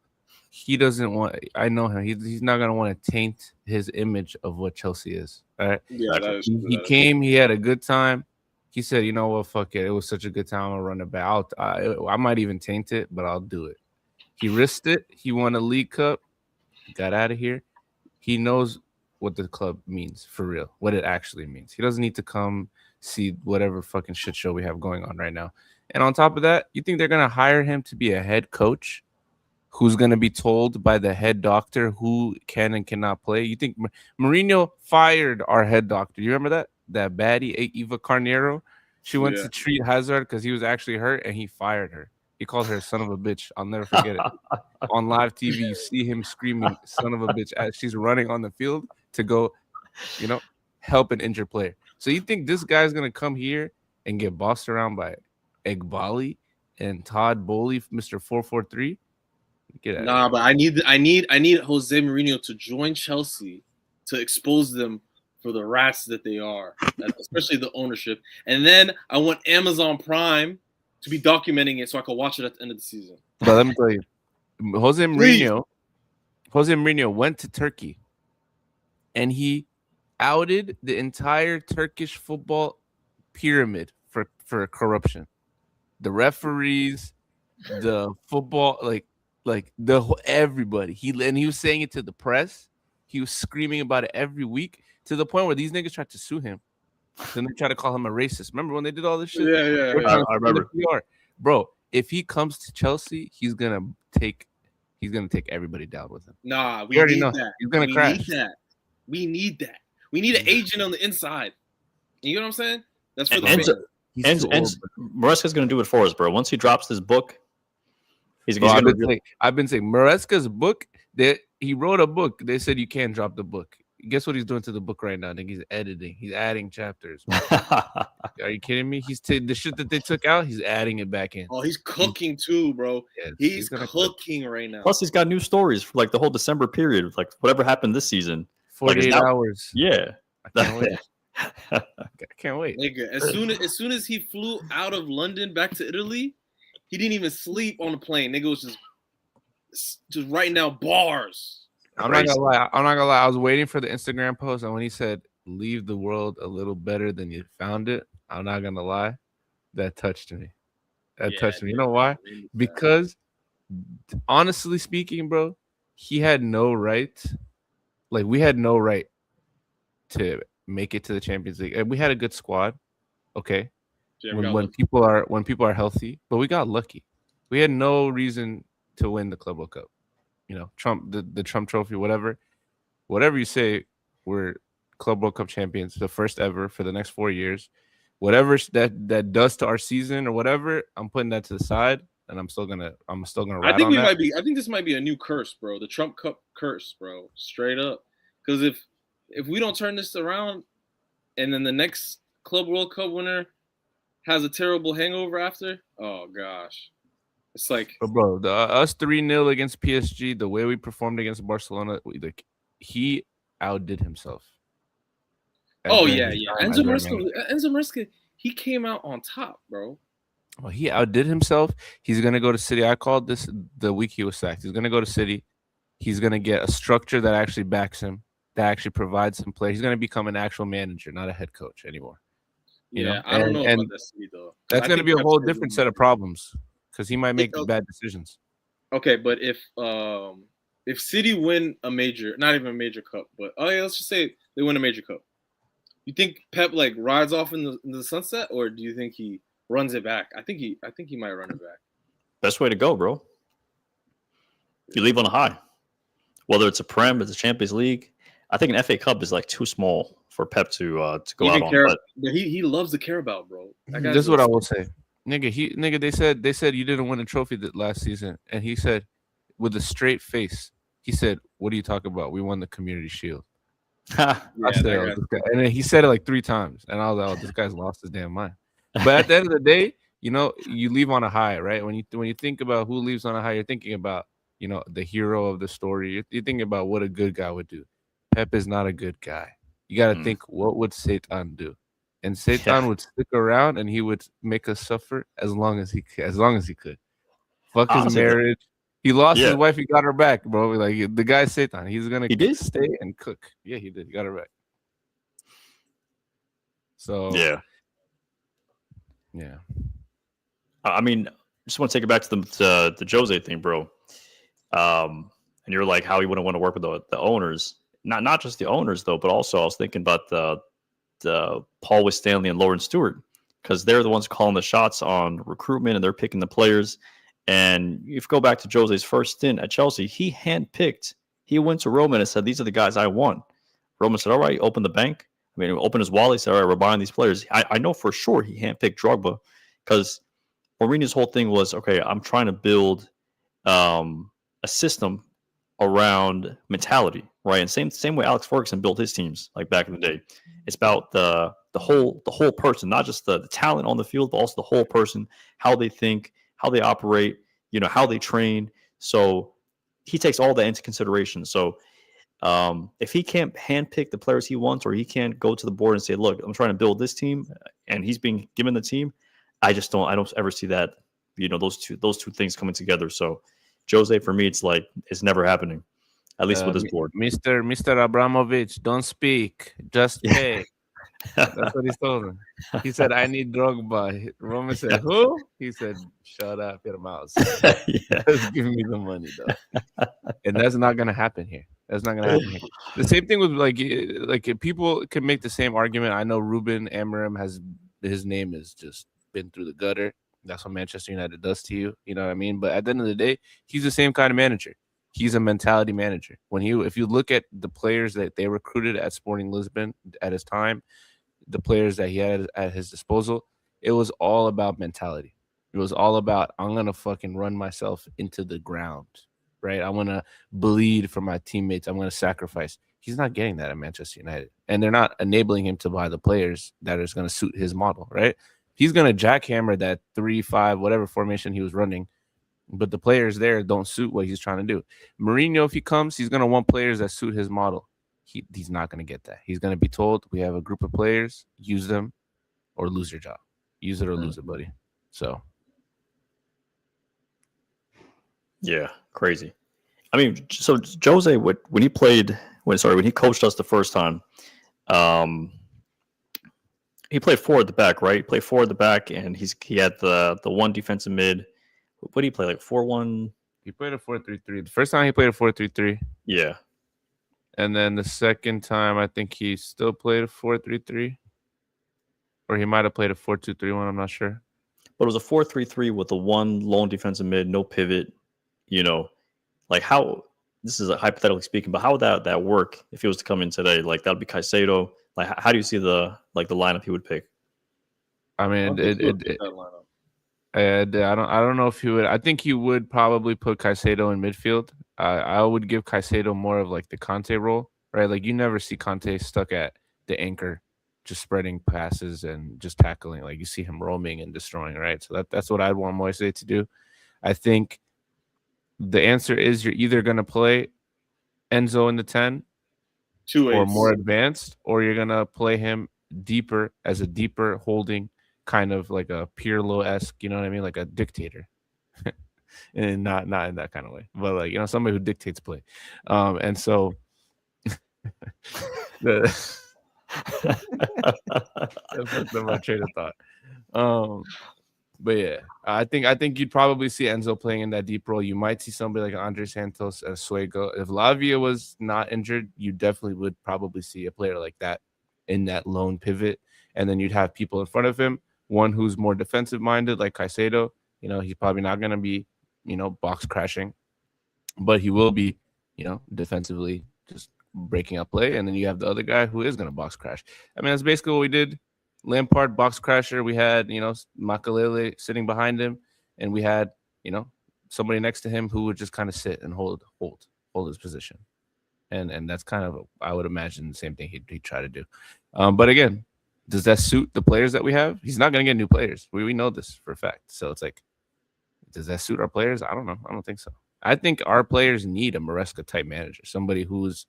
he doesn't want. I know him. He's not gonna want to taint his image of what Chelsea is. All right. Yeah, he came. He had a good time. He said, "You know what? Fuck it. It was such a good time. I'll run it back. I might even taint it, but I'll do it." He risked it. He won a League Cup. Got out of here. He knows what the club means for real. What it actually means. He doesn't need to come see whatever fucking shit show we have going on right now. And on top of that, you think they're gonna hire him to be a head coach who's gonna be told by the head doctor who can and cannot play? You think Mourinho fired our head doctor? You remember that baddie Eva Carneiro? She went to treat Hazard because he was actually hurt, and he fired her. He called her a son of a bitch. I'll never forget it. On live TV, you see him screaming "son of a bitch" as she's running on the field to go, help an injured player. So you think this guy's gonna come here and get bossed around by Egbali and Todd Bowley, Mr. 443? Nah, but I need Jose Mourinho to join Chelsea to expose them for the rats that they are, especially the ownership. And then I want Amazon Prime to be documenting it so I can watch it at the end of the season. But let me tell you, Jose Mourinho went to Turkey and he outed the entire Turkish football pyramid for corruption. The referees, the football, everybody. He was saying it to the press. He was screaming about it every week to the point where these niggas tried to sue him. Then they tried to call him a racist. Remember when they did all this shit? Yeah. I remember. Bro, if he comes to Chelsea, he's gonna take everybody down with him. Nah, we already know that. He's gonna crash. We need that. We need an agent on the inside. You know what I'm saying? That's for the fans. And Maresca's gonna do it for us, bro. Once he drops this book, I've been saying Maresca's book. He wrote a book. They said you can't drop the book. Guess what he's doing to the book right now? I think he's editing. He's adding chapters. Are you kidding me? The shit that they took out, he's adding it back in. Oh, he's cooking too, bro. Yes, he's cooking right now. Plus, he's got new stories for like the whole December period, like whatever happened this season. 48 hours. Yeah. I can't wait. I can't wait. Nigga, as soon as he flew out of London back to Italy, he didn't even sleep on the plane. Nigga was just writing out bars. I'm not gonna lie. I was waiting for the Instagram post, and when he said "leave the world a little better than you found it," I'm not gonna lie, that touched me. Touched me. You know why? Because honestly speaking, bro, he had no right. Like we had no right to make it to the Champions League, and we had a good squad. Okay, when people are healthy, but we got lucky. We had no reason to win the Club World Cup. Trump, the Trump Trophy, whatever you say, we're Club World Cup champions, the first ever for the next 4 years. Whatever that does to our season or whatever, I'm putting that to the side, and I'm still gonna ride on that. I think this might be a new curse, bro. The Trump Cup curse, bro. Straight up, because if we don't turn this around, and then the next Club World Cup winner has a terrible hangover after, oh gosh. It's like, bro, us 3-0 against PSG, the way we performed against Barcelona, he outdid himself. Enzo Maresca, he came out on top, bro. Well, he outdid himself. He's gonna go to City. I called this the week he was sacked. He's gonna go to City. He's gonna get a structure that actually backs him, that actually provides him play. He's gonna become an actual manager, not a head coach anymore. You know, I don't know and about that City though. that's going to be a whole different set of problems because he might make bad decisions. Okay, but if City win a major, not even a major cup, but let's just say they win a major cup, you think Pep like rides off in the sunset, or do you think he runs it back? I think he might run it back. Best way to go, bro. You leave on a high. Whether it's a Prem, it's a Champions League. I think an FA Cup is like too small for Pep to go out on. But he loves the Carabao, bro. This is what I will say, nigga. They said you didn't win a trophy last season, and he said with a straight face, he said, "What are you talking about? We won the Community Shield." And then he said it like 3 times, and I was like, "Oh, this guy's lost his damn mind." But at the end of the day, you know, you leave on a high, right? When you think about who leaves on a high, you're thinking about, you know, the hero of the story. You're thinking about what a good guy would do. Pep is not a good guy. You got to think, what would Satan do? And Satan would stick around, and he would make us suffer as long as he could. Fuck his marriage. He lost his wife. He got her back, bro. Like the guy's Satan. He's gonna stay and cook. Yeah, he did. He got her back. So yeah. I mean, just want to take it back to the Jose thing, bro. And you're like, how he wouldn't want to work with the owners. Not just the owners though, but also I was thinking about the Paul Stanley and Lauren Stewart, because they're the ones calling the shots on recruitment and they're picking the players. And if you go back to Jose's first stint at Chelsea, he handpicked. He went to Roman and said, "These are the guys I want." Roman said, "All right, open the bank." I mean, open his wallet. He said, "All right, we're buying these players." I know for sure he handpicked Drogba, because Mourinho's whole thing was, okay, I'm trying to build a system around mentality, right? And same way Alex Ferguson built his teams like back in the day. It's about the whole person, not just the talent on the field, but also the whole person, how they think, how they operate, you know, how they train. So he takes all that into consideration. So if he can't handpick the players he wants, or he can't go to the board and say, "Look, I'm trying to build this team," and he's being given the team, I don't ever see that, you know, those two things coming together. So Jose, for me, it's never happening, at least with this board. Mr. Abramovich, don't speak, just pay. That's what he told him. He said, "I need Drogba." Roman said, "Who?" He said, "Shut up, your mouth. Just give me the money, though." And that's not gonna happen here. That's not gonna happen here. The same thing with like people can make the same argument. I know Ruben Amorim his name has just been through the gutter. That's what Manchester United does to you. You know what I mean? But at the end of the day, he's the same kind of manager. He's a mentality manager. If you look at the players that they recruited at Sporting Lisbon at his time, the players that he had at his disposal, it was all about mentality. It was all about, I'm going to fucking run myself into the ground, right? I'm going to bleed for my teammates. I'm going to sacrifice. He's not getting that at Manchester United. And they're not enabling him to buy the players that is going to suit his model, right? He's going to jackhammer that 3-5, whatever formation he was running, but the players there don't suit what he's trying to do. Mourinho, if he comes, he's going to want players that suit his model. He's not going to get that. He's going to be told, we have a group of players, use them or lose your job. Use it or lose it, buddy. So. Yeah, crazy. I mean, so Jose, when he coached us the first time, he played forward at the back, right? He played forward at the back, and he had the one defensive mid. What did he play, like 4-1? He played a 4-3-3. The first time he played a 4-3-3. Yeah. And then the second time, I think he still played a 4-3-3. Or he might have played a 4-2-3-1. I'm not sure. But it was a 4-3-3 with the one lone defensive mid, no pivot. You know, like how, this is hypothetically speaking, but how would that work if he was to come in today? Like that would be Caicedo. Like how do you see the lineup he would pick? I mean, I don't know if he would. I think he would probably put Caicedo in midfield. I would give Caicedo more of like the Conte role, right? Like you never see Conte stuck at the anchor, just spreading passes and just tackling. Like you see him roaming and destroying, right? So that's what I'd want Moise to do. I think the answer is you're either going to play Enzo in the 10 or more advanced, or you're going to play him deeper as a deeper holding, kind of like a Pirlo-esque, you know what I mean? Like a dictator. And not in that kind of way, but like, you know, somebody who dictates play. And so That fucked up my train of thought. But yeah, I think you'd probably see Enzo playing in that deep role. You might see somebody like Andre Santos and Suego. If Lavia was not injured, you definitely would probably see a player like that in that lone pivot. And then you'd have people in front of him, one who's more defensive minded, like Caicedo. He's probably not going to be, box crashing, but he will be, defensively just breaking up play. And then you have the other guy who is going to box crash. I mean, that's basically what we did. Lampard, box crasher. We had, Makalele sitting behind him, and we had, somebody next to him who would just kind of sit and hold his position. And that's kind of, I would imagine, the same thing he'd try to do. But again, does that suit the players that we have? He's not going to get new players. We know this for a fact. So it's like, does that suit our players? I don't know. I don't think so. I think our players need a Maresca type manager, somebody who's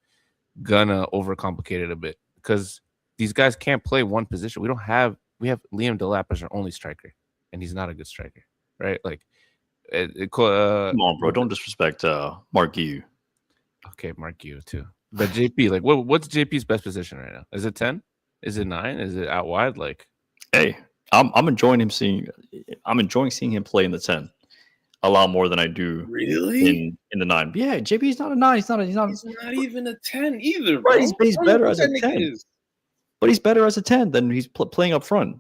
gonna overcomplicate it a bit, because these guys can't play one position. We have Liam Delap as our only striker, and he's not a good striker, right? Like, come on, bro, don't disrespect Mark Guiu. Okay, Mark Guiu too, but JP, like, what's JP's best position right now? Is it 10? Is it 9? Is it out wide? Like, hey, I'm enjoying seeing him play in the 10 a lot more than I do really in the 9. Yeah, JP's not a 9. He's not even a 10 either, bro. Right, he's better as a 10. But he's better as a 10 than he's playing up front.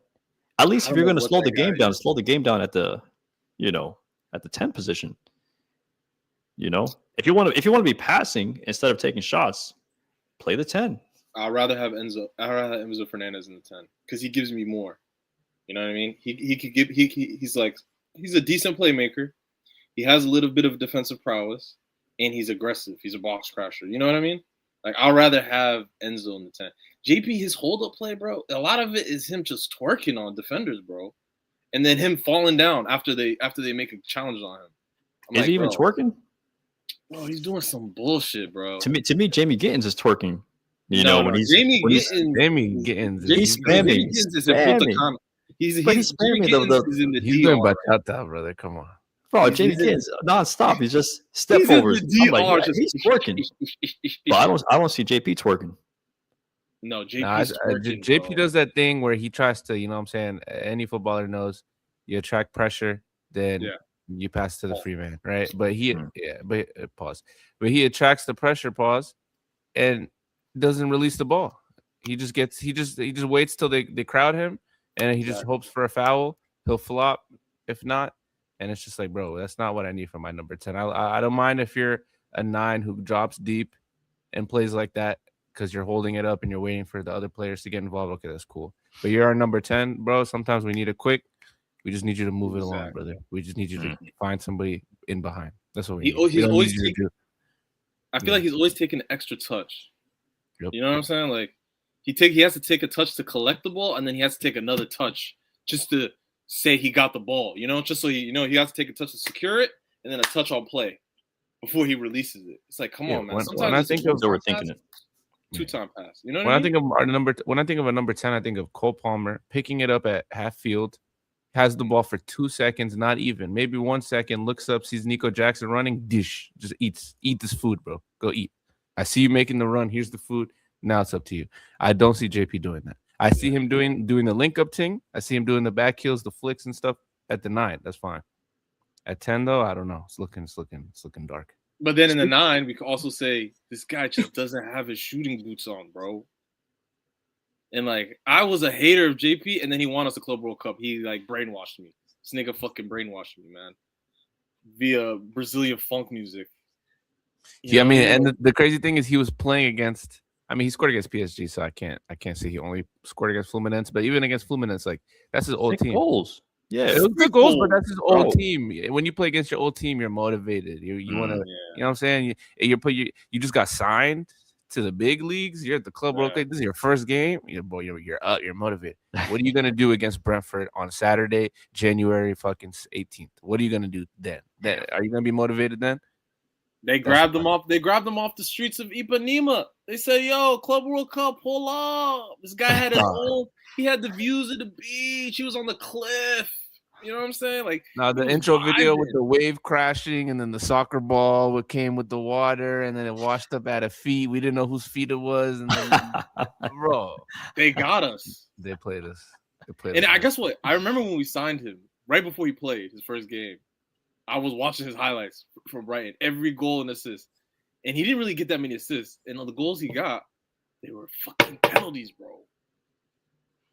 At least if you're going to slow the game down, slow the game down at the, at the 10 position. If you want to be passing instead of taking shots, play the 10. I'd rather have Enzo Fernandez in the 10 because he gives me more. You know what I mean? He could give. He's a decent playmaker. He has a little bit of defensive prowess, and he's aggressive. He's a box crasher. You know what I mean? Like, I'd rather have Enzo in the 10. JP, his hold-up play, bro, a lot of it is him just twerking on defenders, bro. And then him falling down after they make a challenge on him. Is he even twerking? Bro, he's doing some bullshit, bro. To me, Jamie Gittins is twerking. Jamie Gittins, he's spamming. He's spamming. He's doing bachata, brother. Come on. Bro, Jamie Gittins nonstop. He's just step overs. Like, he's twerking. But I don't see JP twerking. No, JP. JP does that thing where he tries to, you know what I'm saying? Any footballer knows you attract pressure, then you pass to the free man, right? But pause. But he attracts the pressure, pause, and doesn't release the ball. He just waits till they crowd him, and he just hopes for a foul. He'll flop, if not. And it's just like, bro, that's not what I need from my number 10. I don't mind if you're a 9 who drops deep and plays like that because you're holding it up and you're waiting for the other players to get involved. Okay, that's cool. But you're our number 10, bro. Sometimes we need it quick. We just need you to move it along, brother. We just need you to find somebody in behind. That's what we need. I feel like he's always taking an extra touch. Yep. You know what I'm saying? Like, he has to take a touch to collect the ball, and then he has to take another touch just to say he got the ball, just so he has to take a touch to secure it, and then a touch on play before he releases it. It's like, come on, man. When I think of overthinking it, 2-time pass. You know what when I mean? When I think of a number 10, I think of Cole Palmer picking it up at half field, has the ball for 2 seconds, not even, maybe 1 second, looks up, sees Nico Jackson running, dish, just eat this food, bro. Go eat. I see you making the run. Here's the food. Now it's up to you. I don't see JP doing that. I see him doing the link up thing. I see him doing the back heels, the flicks and stuff at the 9. That's fine. At 10 though, I don't know. It's looking dark. But then in the 9, we could also say this guy just doesn't have his shooting boots on, bro. And like, I was a hater of JP, and then he won us a Club World Cup. He like brainwashed me. This nigga fucking brainwashed me, man. Via Brazilian funk music. Yeah, I mean, and the crazy thing is he was playing against. I mean, he scored against PSG, so I can't say he only scored against Fluminense. But even against Fluminense, like, that's his old team. Goals. Yeah, it was good goals, but that's his old team. When you play against your old team, you're motivated. You want to, you know what I'm saying? You just got signed to the big leagues. You're at the Club World Cup. This is your first game. You're up. You're motivated. What are you gonna do against Brentford on Saturday, January fucking 18th? What are you gonna do then? Are you gonna be motivated then? They grabbed them off. They grabbed them off the streets of Ipanema. They said, "Yo, Club World Cup, pull up." This guy had his own. He had the views of the beach. He was on the cliff. You know what I'm saying? Like Now the he was intro video with vibing. the wave crashing, and then the soccer ball what came with the water, and then it washed up at a feet. We didn't know whose feet it was, and then bro, They got us. they played us. They played And us. I guess what? I remember when we signed him right before he played his first game. I was watching his highlights from Brighton, every goal and assist, and he didn't really get that many assists. And the goals he got, they were fucking penalties, bro.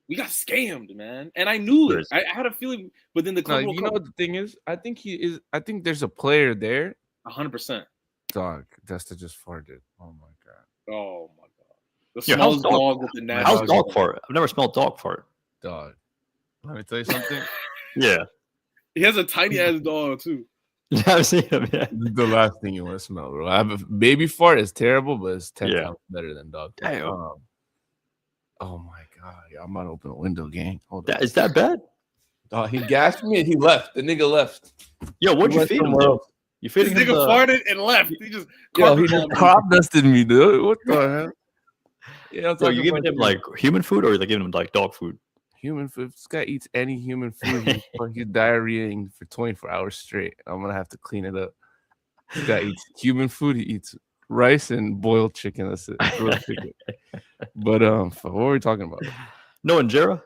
We got scammed, man, and I knew it. I had a feeling, but then the No, club you know what the thing is? I think he is. I think there's a player there. 100%. Dog, Desta just farted. Oh my god. Oh my god, the Yeah, smallest dog with the How's nastiest. dog fart? I've never smelled dog fart. Dog. Let me tell you something. Yeah. He has a tiny ass dog too. I've seen him. Yeah. This is the last thing you want to smell, bro. Baby fart is terrible, but it's 10 times better than dog fart. Damn. Oh my god. Yeah, I'm about to open a window, gang. Hold on. Is that bad? He gassed me and he left. The nigga left. Yo, what'd He you went feed him? somewhere else. You This feeding him nigga farted and left. He just crop dusted me, dude. What the hell? Yeah, I'm So talking you giving about him like human food, or are you giving him like dog food? human food. If this guy eats any human food, he's diarrheaing for 24 hours straight. I'm gonna have to clean it up. This guy eats human food. He eats rice and boiled chicken. That's it. Grilled chicken. But what were we talking about? No injera?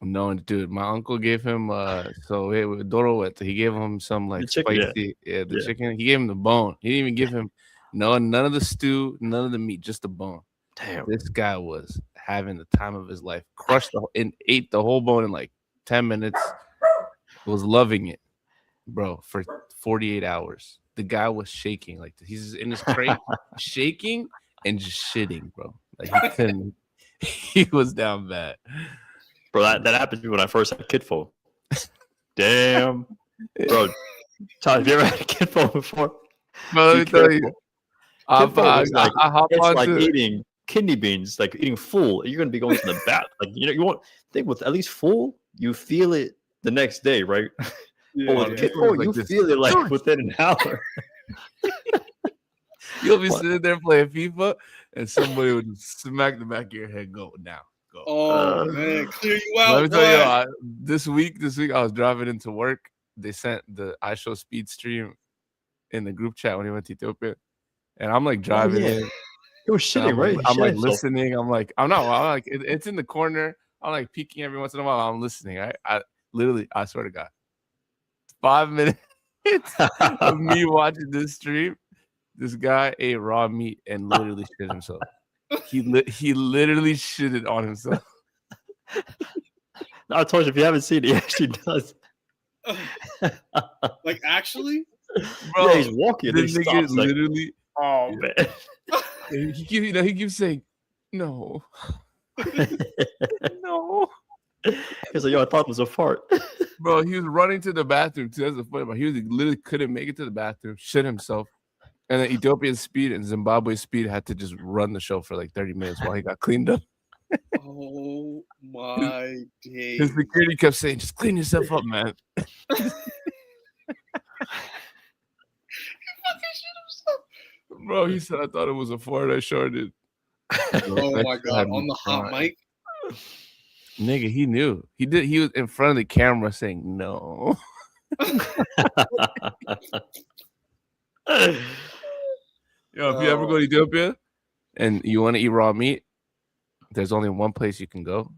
No, dude. My uncle gave him Doro, he gave him some like chicken, spicy, chicken. He gave him the bone. He didn't even give him none of the stew, none of the meat, just the bone. Damn. This guy was having the time of his life. Crushed and ate the whole bone in like 10 minutes. Was loving it, bro, for 48 hours. The guy was shaking. Like he's in his crate, shaking and just shitting, bro. Like he couldn't. He was down bad. Bro, that happened to me when I first had Kidfo. Damn. Bro, Todd, have you ever had Kidfo before? Bro, let me tell you. I hop It's on like to eating kidney beans, like eating full. You're gonna be going to the bath. Like you want think with at least full, you feel it the next day, right? Yeah, But with Kidfo, you feel it like within an hour. You'll be sitting there playing FIFA, and somebody would smack the back of your head. Go now, go. Oh man, clear you out. Let me tell you, this week I was driving into work. They sent the I Show Speed stream in the group chat when he went to Ethiopia, and I'm like driving in. It was shitting, right? I'm like listening. I'm like it's in the corner. I'm like peeking every once in a while. I'm listening. I literally, I swear to God, 5 minutes of me watching this stream. This guy ate raw meat and literally shit himself. He literally shitted on himself. I told you, if you haven't seen it, he actually does. Like actually, Bro, yeah, he's walking. This He nigga stops, like, literally. oh man. He keeps saying no, no. He's like, yo, I thought it was a fart. Bro, he was running to the bathroom too. That's the funny part. He literally couldn't make it to the bathroom, shit himself. And then Ethiopian Speed and Zimbabwe Speed had to just run the show for like 30 minutes while he got cleaned up. oh my days. His security kept saying, just clean yourself up, man. Bro, he said, I thought it was a fart. I sure did. Oh my god, on the hot mic. Nigga, he knew. He did. He was in front of the camera saying no. Yo, if you ever go to Ethiopia and you want to eat raw meat, there's only one place you can go.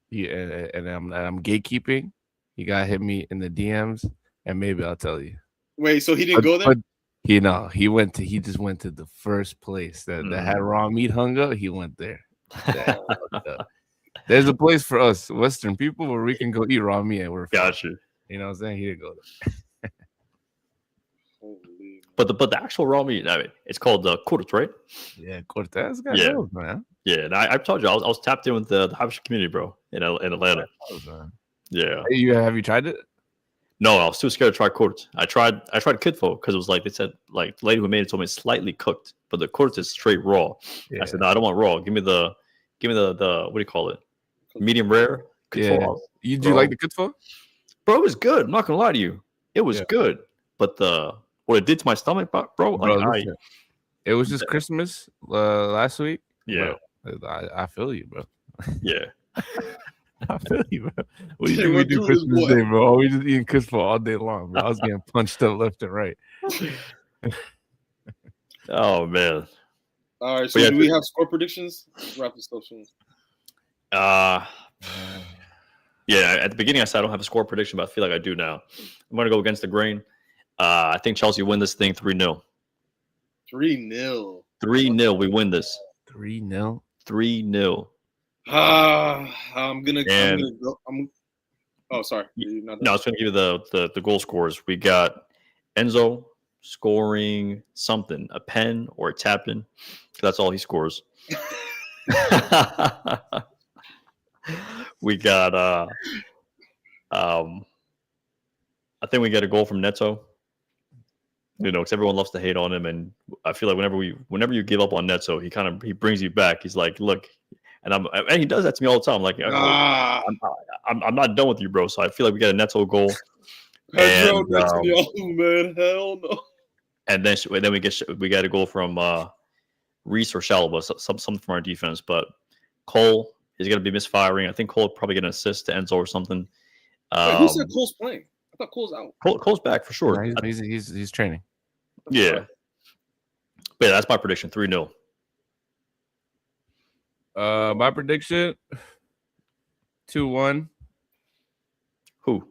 Yeah, and I'm gatekeeping. You gotta hit me in the DMs, and maybe I'll tell you. Wait, so he didn't go there? But he just went to the first place that had raw meat hung up. He went there. There's a place for us Western people where we can go eat raw meat and we're Gotcha. You know what I'm saying? He didn't go there. Holy But the actual raw meat, I mean, it's called the kurz, right? Yeah, Cortez got Yeah. those, man. Yeah, and I told you I was tapped in with the Habesha community, bro, in Atlanta. Yeah. Hey, have you tried it? No, I was too scared to try kurz. I tried Kidfo because it was like they said, like the lady who made it told me it's slightly cooked, but the kurz is straight raw. Yeah. I said, no, I don't want raw. Give me the what do you call it? Medium rare. Yeah. Do you like the Kutfo? Bro, it was good. I'm not gonna lie to you. It was good. But what it did to my stomach, bro, like, it was just Christmas last week. Yeah. Bro, I feel you, bro. Yeah. I feel you, bro. What do you Hey, think we what do Julius Christmas boy? Day, bro? Oh, we just eating Crispo all day long, bro. I was getting punched up left and right. Oh man. All right, so But yeah, do we have score predictions? Let's wrap this up soon. Yeah, at the beginning I said I don't have a score prediction, but I feel like I do now. I'm gonna go against the grain. I think Chelsea win this thing 3-0. 3-0. 3-0. We win this. 3-0. 3-0. I'm gonna go. Oh, sorry. No, I was gonna give you the goal scores. We got Enzo scoring something, a pen or a tap in. That's all he scores. We got I think we get a goal from Neto. You know, because everyone loves to hate on him, and I feel like whenever you give up on Neto, he brings you back. He's like, look, and he does that to me all the time. Like, I'm not done with you, bro. So I feel like we got a Neto goal. Pedro And, Netanyahu, man, hell no. And then we got a goal from Reese or Shalaba, something from our defense. But Cole is going to be misfiring. I think Cole will probably get an assist to Enzo or something. Wait, who said Cole's playing? I thought Cole's out. Cole's back for sure. No, he's training. Yeah. But yeah, that's my prediction, 3-0. My prediction 2-1. Who?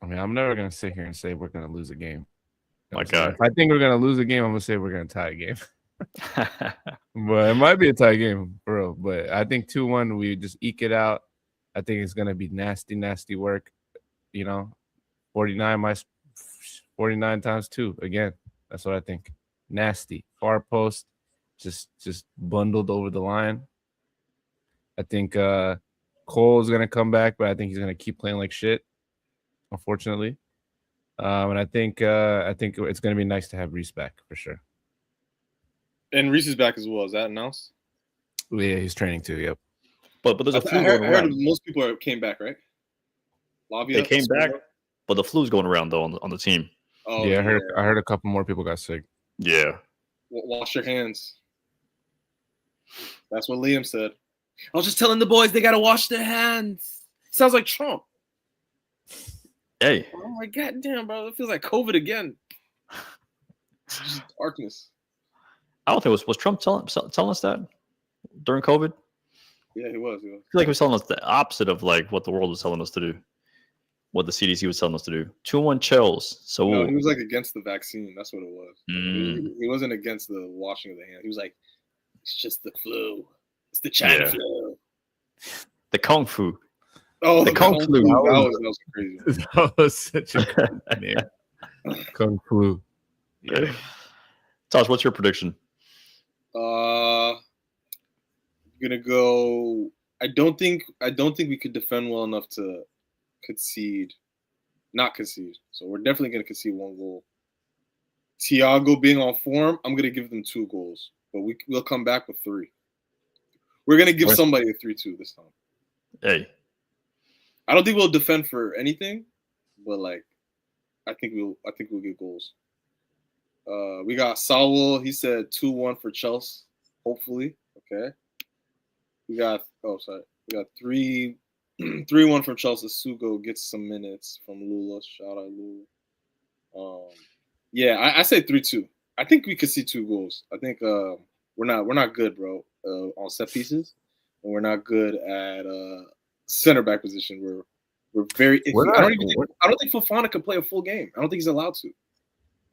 I mean, I'm never gonna sit here and say we're gonna lose a game. My God. If I think we're gonna lose a game, I'm gonna say we're gonna tie a game. But it might be a tie game, bro. But I think 2-1, we just eke it out. I think it's gonna be nasty work. 49 times 2 again. That's what I think. Nasty far post, just bundled over the line. I think Cole is gonna come back, but I think he's gonna keep playing like shit. Unfortunately, and I think it's gonna be nice to have Reese back for sure. And Reese is back as well. Is that announced? Yeah, he's training too. Yep. But there's a flu I going heard around. most people came back, right? They came back, but the flu's going around though on the team. Oh, yeah, I heard a couple more people got sick. Yeah. Wash your hands. That's what Liam said. I was just telling the boys they gotta wash their hands. Sounds like Trump. Hey. Oh my goddamn, bro! It feels like COVID again. It's just darkness. I don't think was Trump telling us that during COVID. Yeah, he was. I feel like he was telling us the opposite of like what the world was telling us to do, what the CDC was telling us to do. 2-1 chills. So no, he was like against the vaccine. That's what it was. Mm. He wasn't against the washing of the hands. He was like, it's just the flu. It's the China flu. The Kung Fu. Oh, the Kung Flu. That was crazy. That was such a good name. Kung Flu. Yeah. Tosh, what's your prediction? I'm gonna go. I don't think we could defend well enough to not concede. So we're definitely gonna concede 1 goal. Thiago being on form, I'm gonna give them 2 goals, but we'll come back with 3. We're gonna give somebody a 3-2 this time. Hey, I don't think we'll defend for anything, but like, I think we'll get goals. We got Saul. He said 2-1 for Chelsea. Hopefully, okay. We got 3-1 from Chelsea. Sugo gets some minutes from Lula. Shout out Lula. Yeah, I say 3-2. I think we could see 2 goals. I think we're not good, bro, on set pieces, and we're not good at center back position. We're very iffy. I don't think Fofana can play a full game. I don't think he's allowed to.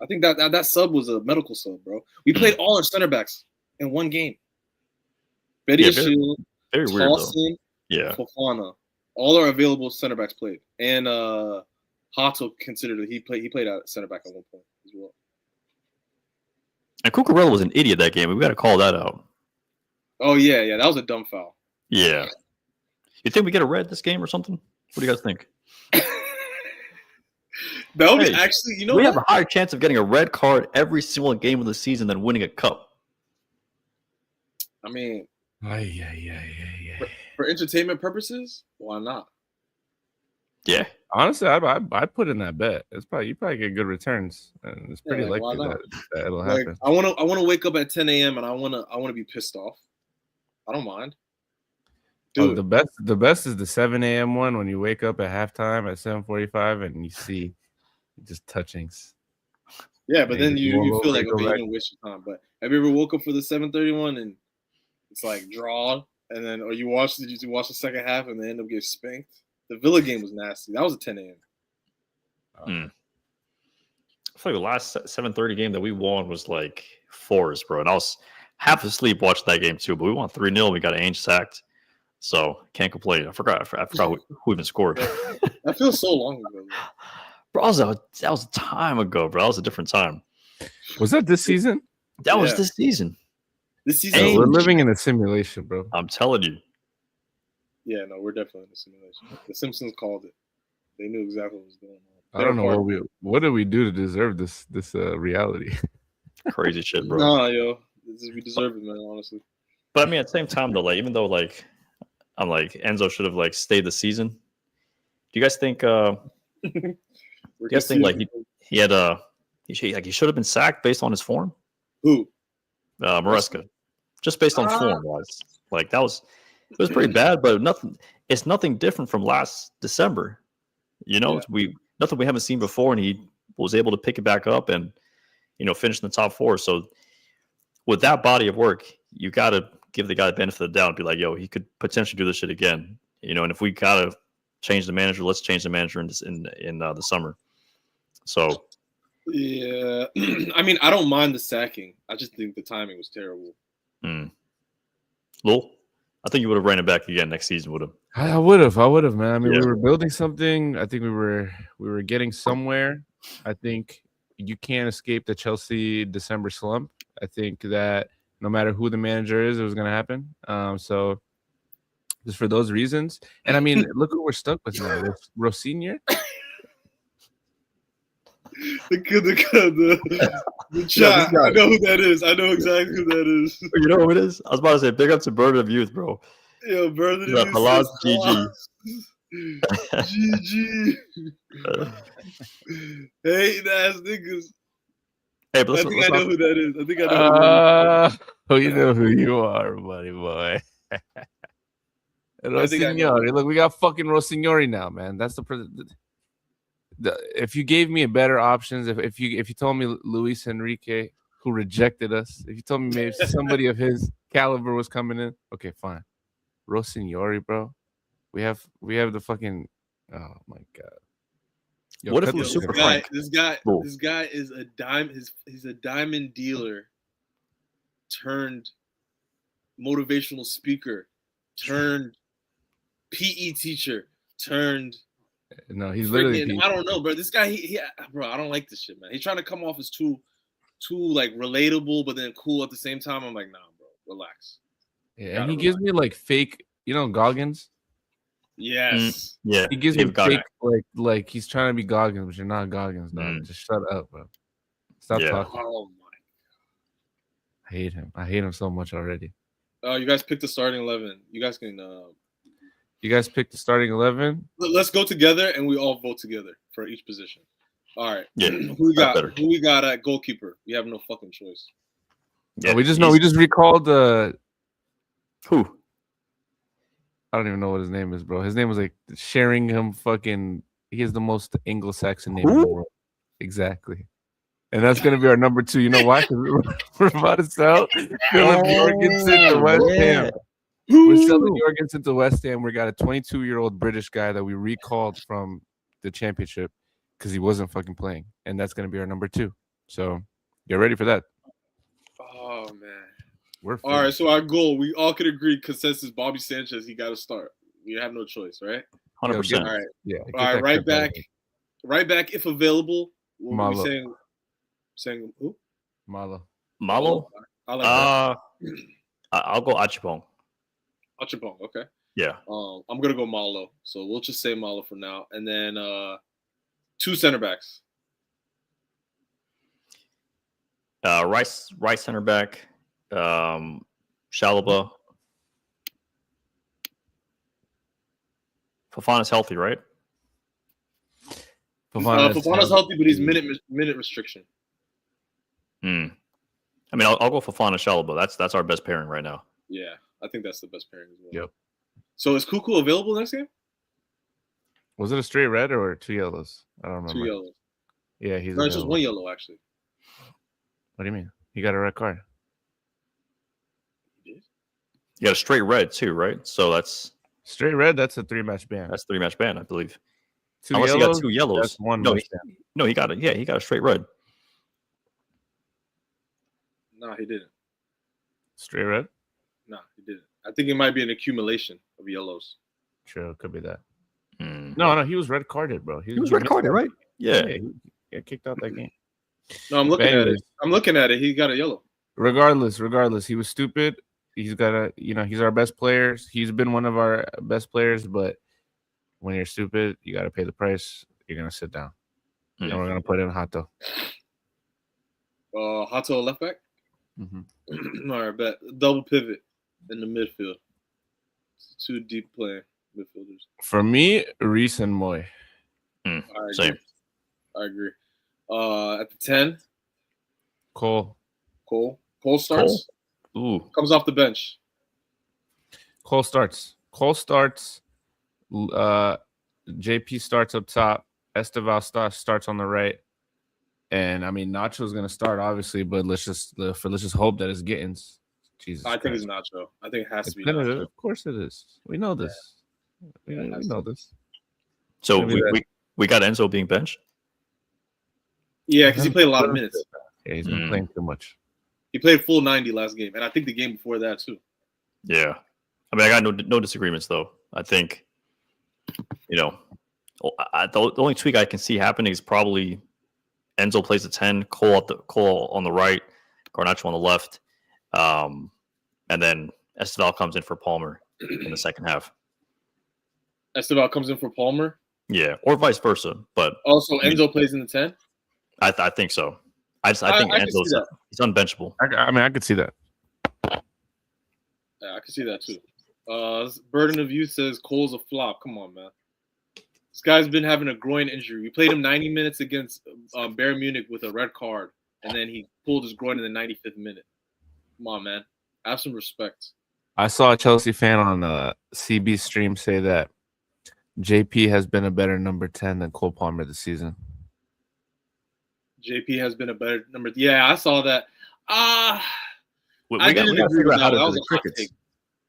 I think that sub was a medical sub, bro. We played all our center backs in 1 game. Bediashile, very weird Towson, Fofana. All our available center backs played. And Hato considered that he played at center back at 1 point as well. And Cucurella was an idiot that game. We got to call that out. Oh yeah, that was a dumb foul. Yeah. You think we get a red this game or something? What do you guys think? That would be actually, we have a higher chance of getting a red card every single game of the season than winning a cup. I mean, yeah. For entertainment purposes, why not? Yeah. Honestly, I put in that bet. You probably get good returns, and it's pretty likely that it'll happen. I want to wake up at 10 a.m. and I want to be pissed off. I don't mind. Do the best is the 7 a.m. one when you wake up at halftime at 7:45 and you see just touchings. Yeah, but then you feel like, go okay, you back. didn't waste your time. But have you ever woke up for the 7:31 and it's like draw, and then or you watch the second half and they end up getting spanked? The Villa game was nasty. That was a 10 a.m. I feel like the last 7:30 game that we won was like fours, bro. And I was half asleep watching that game too. But we won 3-0. We got Ainge sacked, so can't complain. I forgot who even scored. That feels so long ago. Bro, that was a time ago, bro. That was a different time. Was that this season? That was this season. This season, Ainge. We're living in a simulation, bro. I'm telling you. Yeah, no, we're definitely in a simulation. The Simpsons called it. They knew exactly what was going on. I don't know what did we do to deserve this reality. Crazy shit, bro. Nah, yo, we deserve it, man. Honestly. But I mean, at the same time, though, like even though like I'm like Enzo should have like stayed the season. Do you guys think? Do you guys think like he had he should have been sacked based on his form? Who? Maresca, just based on form wise, like it was pretty bad, but it's nothing different from last December. You know, nothing we haven't seen before, and he was able to pick it back up and finish in the top 4. So with that body of work, you got to give the guy the benefit of the doubt and be like, yo, he could potentially do this shit again. And if we got to change the manager, let's change the manager in the summer. So yeah, I mean, I don't mind the sacking. I just think the timing was terrible. Lul, I think you would have ran it back again next season, would have. I would have, man. I mean, we were building something. I think we were getting somewhere. I think you can't escape the Chelsea December slump. I think that no matter who the manager is, it was going to happen. So just for those reasons, and I mean, look who we're stuck with now. Rosinha. The chat. I know who that is. I know exactly who that is. You know who it is? I was about to say, big up to Bird of Youth, bro. Yo, Bird of Youth. Halas GG. GG. Hating ass niggas. Hey, but I think I know who that is. I think I know who that is. Oh, you know who you are, buddy boy. Rossignori. Look, we got fucking Rossignori now, man. That's if you gave me a better options, if you told me Luis Enrique, who rejected us, if you told me maybe somebody of his caliber was coming in, okay, fine. Rossignori, bro. We have the fucking. Oh my god. Yo, what if it was Super Frank? This guy is a he's a diamond dealer turned motivational speaker turned PE teacher turned. No, he's literally. I don't know, bro. This guy, bro, I don't like this shit, man. He's trying to come off as too like relatable, but then cool at the same time. I'm like, nah, bro, relax. Yeah, and he gives me like fake, Goggins. Yes. Yeah. He gives me fake, like he's trying to be Goggins, but you're not Goggins, dog. Just shut up, bro. Stop talking. Oh my god. I hate him. I hate him so much already. You guys picked the starting 11. You guys can. You guys picked the starting 11. Let's go together and we all vote together for each position. All right. Yeah. Who we got at goalkeeper? We have no fucking choice. Yeah, we just recalled who? I don't even know what his name is, bro. His name was like Sheringham fucking. He has the most Anglo-Saxon name in the world. Exactly. And that's going to be our number 2. You know why? Because we're about to sell Philip Jorgensen to West Ham. We're selling Jorgensen to West Ham. We got a 22-year-old British guy that we recalled from the championship because he wasn't fucking playing. And that's going to be our number 2. So get ready for that. Oh, man. We're all right, so our goal, we all could agree, consensus, Bobby Sanchez, he got to start. We have no choice, right? 100%. All right. Yeah. All right, right back if available. We'll be saying who? Malo. I like that. I'll go Achipong. Achipong, okay. Yeah. I'm gonna go Malo. So we'll just say Malo for now. And then 2 center backs. Right center back. Chalobah. Fofana's healthy, right? Fofana's healthy, but he's minute restriction. I mean, I'll go Fofana Chalobah. That's our best pairing right now. Yeah, I think that's the best pairing as well. Yep. So is Cuckoo available next game? Was it a straight red or 2 yellows? I don't remember. 2 yellows. Yeah, he's No, it's just available. 1 yellow actually. What do you mean? He got a red card. You got a straight red too, right? So that's Straight red, that's a 3-match ban. that's 3-match ban, I believe. 2 Unless yellows, he got 2 yellows. that's 1 No, match ban. no, he got it. Yeah, he got a straight red. No, he didn't. Straight red? No, he didn't. I think it might be an accumulation of yellows. True, could be that. Hmm. No, he was red carded, bro. He was red carded, right? Yeah. He got kicked out that game. No, I'm looking at it. Anyways. I'm looking at it. He got a yellow. Regardless, he was stupid. He's got a, he's our best player. He's been one of our best players, but when you're stupid, you got to pay the price. You're going to sit down. And we're going to put in Hato. Hato left back? Mm-hmm. All right, bet. Double pivot in the midfield. 2 deep playing midfielders. For me, Reese and Moy. Same. I agree. At the 10, Cole starts. Ooh. Comes off the bench. Cole starts. JP starts up top. Esteval starts on the right. And I mean, Nacho's going to start, obviously, but let's just hope that it's Gittins. Jesus, I think it's Nacho. I think it has to be Nacho. Nacho. Of course it is. We know this. Yeah. We know this. So we got Enzo being benched? Yeah, because he played a lot of minutes. Yeah, he's been playing too much. He played full 90 last game, and I think the game before that too. Yeah. I mean, I got no disagreements, though. I think, the only tweak I can see happening is probably Enzo plays the 10, Cole on the right, Garnacho on the left, and then Esteval comes in for Palmer in the second half. Esteval comes in for Palmer? Yeah, or vice versa. But also, Enzo plays in the 10? I think so. I think Enzo's he's unbenchable. I could see that. Yeah, I can see that too. Burden of Youth says Cole's a flop. Come on, man. This guy's been having a groin injury. We played him 90 minutes against Bayern Munich with a red card, and then he pulled his groin in the 95th minute. Come on, man. Have some respect. I saw a Chelsea fan on CB stream say that JP has been a better number 10 than Cole Palmer this season. JP has been a better number. Yeah, I saw that. We got to figure out how to do the hot crickets. take.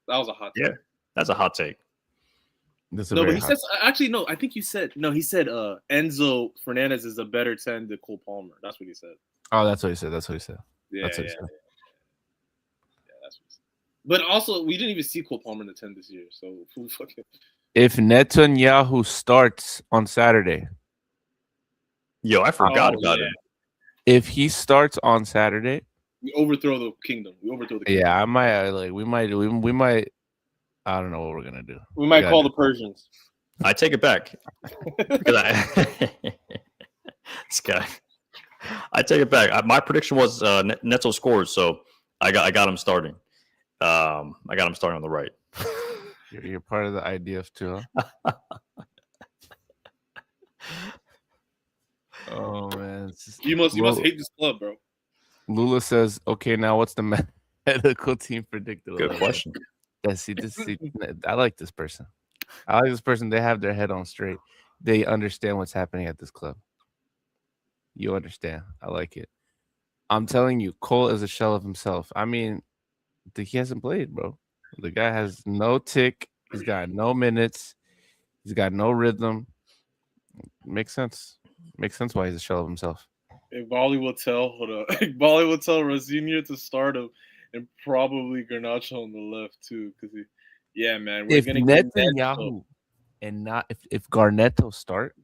That was a hot take. Yeah, that's a hot take. No, but he says actually no. I think you said no. He said Enzo Fernandez is a better 10 than Cole Palmer. That's what he said. Oh, that's what he said. Yeah, that's what he said. Yeah, that's what he said. But also, we didn't even see Cole Palmer in the 10 this year. So who fucking? If Netanyahu starts on Saturday, I forgot about it. If he starts on Saturday, we overthrow the kingdom. Yeah, I might we might. I don't know what we're gonna do. We might call the Persians. I take it back. This guy. I take it back. My prediction was Neto scores, so I got him starting. I got him starting on the right. You're part of the IDF too, huh? Oh man, you must hate this club, bro. Lula says, "Okay, now what's the medical team predicted?" Good question. I like this person. They have their head on straight. They understand what's happening at this club. You understand. I like it. I'm telling you, Cole is a shell of himself. I mean, he hasn't played, bro. The guy has no tick. He's got no minutes. He's got no rhythm. Makes sense. Makes sense why he's a shell of himself. Bali will tell Rosinia to start him and probably Garnacho on the left too. Because man, we're gonna get Netanyahu and not if Garnetto start,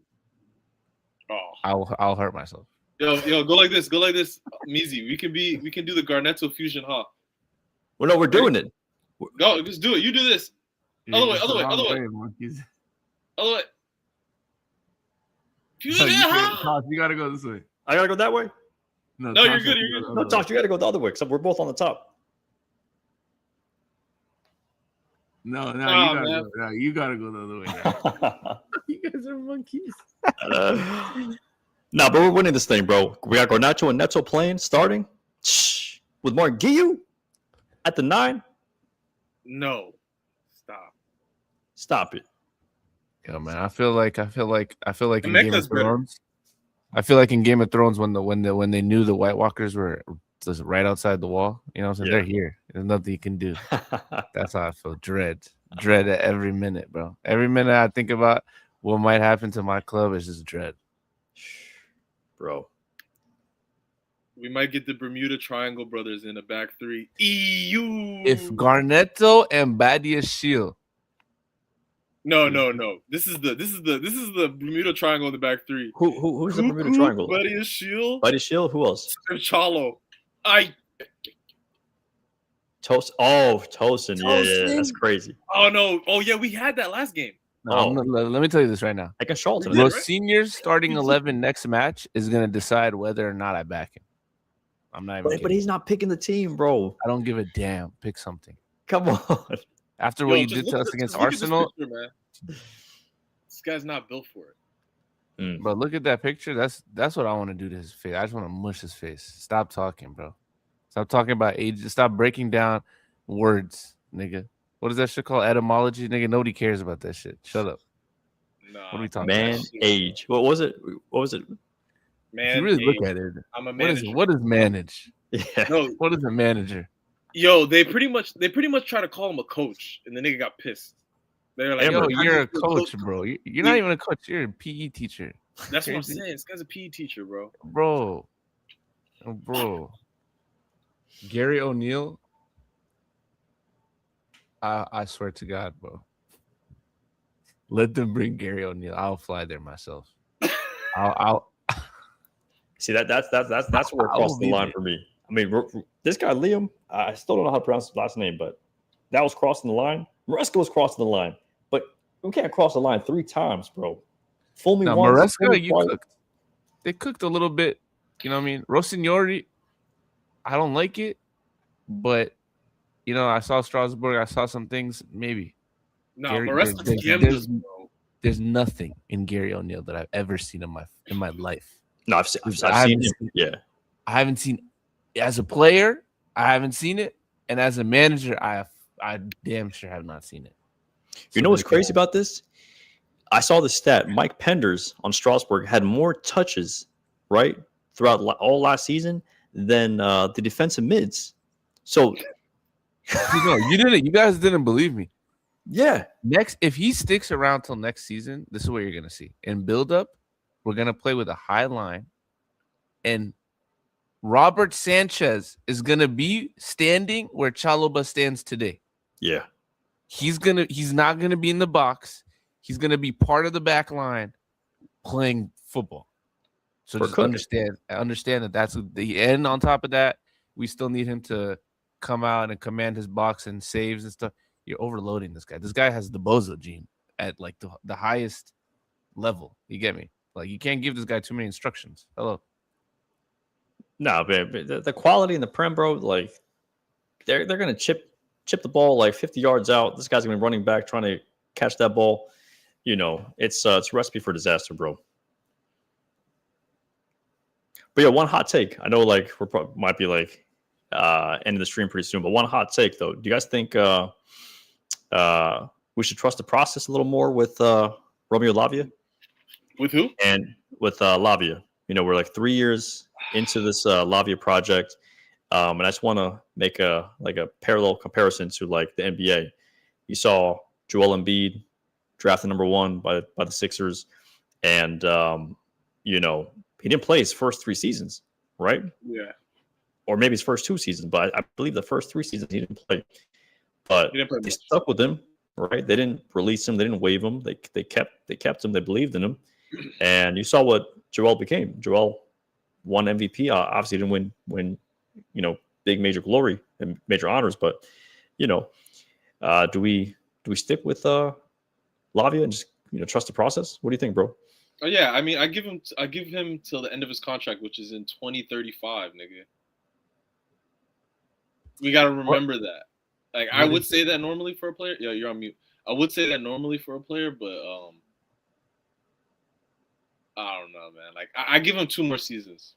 I'll hurt myself. Yo, go like this, Mizi. We can do the Garnetto fusion, huh? Well, no, we're doing it. Go, just do it. You do this. Other way. Fusion, huh? You gotta go this way. I gotta go that way. No, you're good. No, Tosh, you gotta go the other way because we're both on the top. No, you gotta go the other way. You guys are monkeys. But we're winning this thing, bro. We got Garnacho and Neto playing, starting with Mark Guiu at the 9. No, stop. Stop it. Yo, man, I feel like in Game Emeka's of Thrones. I feel like in Game of Thrones when they knew the White Walkers were just right outside the wall. You know what I'm saying? Yeah. They're here. There's nothing you can do. That's how I feel. Dread at every minute, bro. Every minute I think about what might happen to my club is just dread. Bro. We might get the Bermuda Triangle brothers in a back three. EU. If Garnetto and Badia Shield. No. This is the Bermuda Triangle in the back three. Who's the Bermuda Triangle? Badia Shield. Badia Shield. Who else? Chalo. Toast. Oh, Tosin. Yeah. That's crazy. Oh no. Oh yeah, we had that last game. No, let me tell you this right now. I can Charlton. Yeah, right? Senior's starting 11 next match is gonna decide whether or not I back him. I'm not even. But he's not picking the team, bro. I don't give a damn. Pick something. Come on. After what you did to us against Arsenal, man. This guy's not built for it. Bro, look at that picture. That's what I want to do to his face. I just want to mush his face. Stop talking, bro. Stop talking about age. Stop breaking down words, nigga. What is that shit called? Etymology, nigga. Nobody cares about that shit. Shut up. Nah, what are we talking man, about? age. What was it? If Man, you really look at it, I'm a manager. what is manage? Yeah. No, What is a manager? yo, they pretty much try to call him a coach, and the nigga got pissed. They're like, Yo, "Yo, you're a coach, bro. You're not even a coach. You're a PE teacher. That's what I'm saying. This guy's a PE teacher, bro. Bro. Gary O'Neill. I swear to God, bro. Let them bring Gary O'Neill. I'll fly there myself. I'll See that's where it crossed the line for me. I mean, this guy Liam, I still don't know how to pronounce his last name, but that was crossing the line. Maresca was crossing the line, but we can't cross the line 3 times, bro. Fool me once. Maresca, they cooked a little bit. You know what I mean? Rossignoli, I don't like it, but you know, I saw Strasbourg. I saw some things. Maybe. No, Maresca's there's nothing in Gary O'Neill that I've ever seen in my life. No, I've seen him. Yeah, I haven't seen as a player. I haven't seen it, and as a manager, I damn sure have not seen it. You know what's crazy about this? I saw the stat. Mike Penders on Strasbourg had more touches, right, throughout all last season than the defensive mids. So, you didn't. You guys didn't believe me. Yeah. If he sticks around till next season, this is what you're gonna see. In build up, we're gonna play with a high line, and Robert Sanchez is gonna be standing where Chalobah stands today. Yeah. He's not gonna be in the box. He's gonna be part of the back line playing football. So just understand that that's the end. On top of that, we still need him to come out and command his box and saves and stuff. You're overloading this guy. This guy has the Bozo gene at like the highest level. You get me? Like you can't give this guy too many instructions. Hello. No, but the quality in the Prem, bro, like they're gonna chip the ball like 50 yards out. This guy's gonna be running back trying to catch that ball. You know, it's a recipe for disaster, bro. But yeah, one hot take. I know, like might be like ending the stream pretty soon, but one hot take though. Do you guys think we should trust the process a little more with Romeo Lavia? With who? And with Lavia. You know, we're like 3 years into this Lavia project, and I just want to make a parallel comparison to like the NBA. You saw Joel Embiid drafted number 1 by the Sixers, and you know, he didn't play his first 3 seasons, right? Yeah. Or maybe his first 2 seasons, but I believe the first 3 seasons he didn't play. But they stuck with him, right? They didn't release him. They didn't waive him. They kept him. They believed in him. And you saw what Joel became. Joel won MVP. Obviously didn't win, you know, big major glory and major honors. But, you know, do we stick with Lavia and just, you know, trust the process? What do you think, bro? Oh yeah, I mean, I give him till the end of his contract, which is in 2035, nigga. We gotta remember that. Like, I would say that normally for a player. Yeah, you're on mute. I would say that normally for a player, but I don't know, man. Like, I give him 2 more seasons.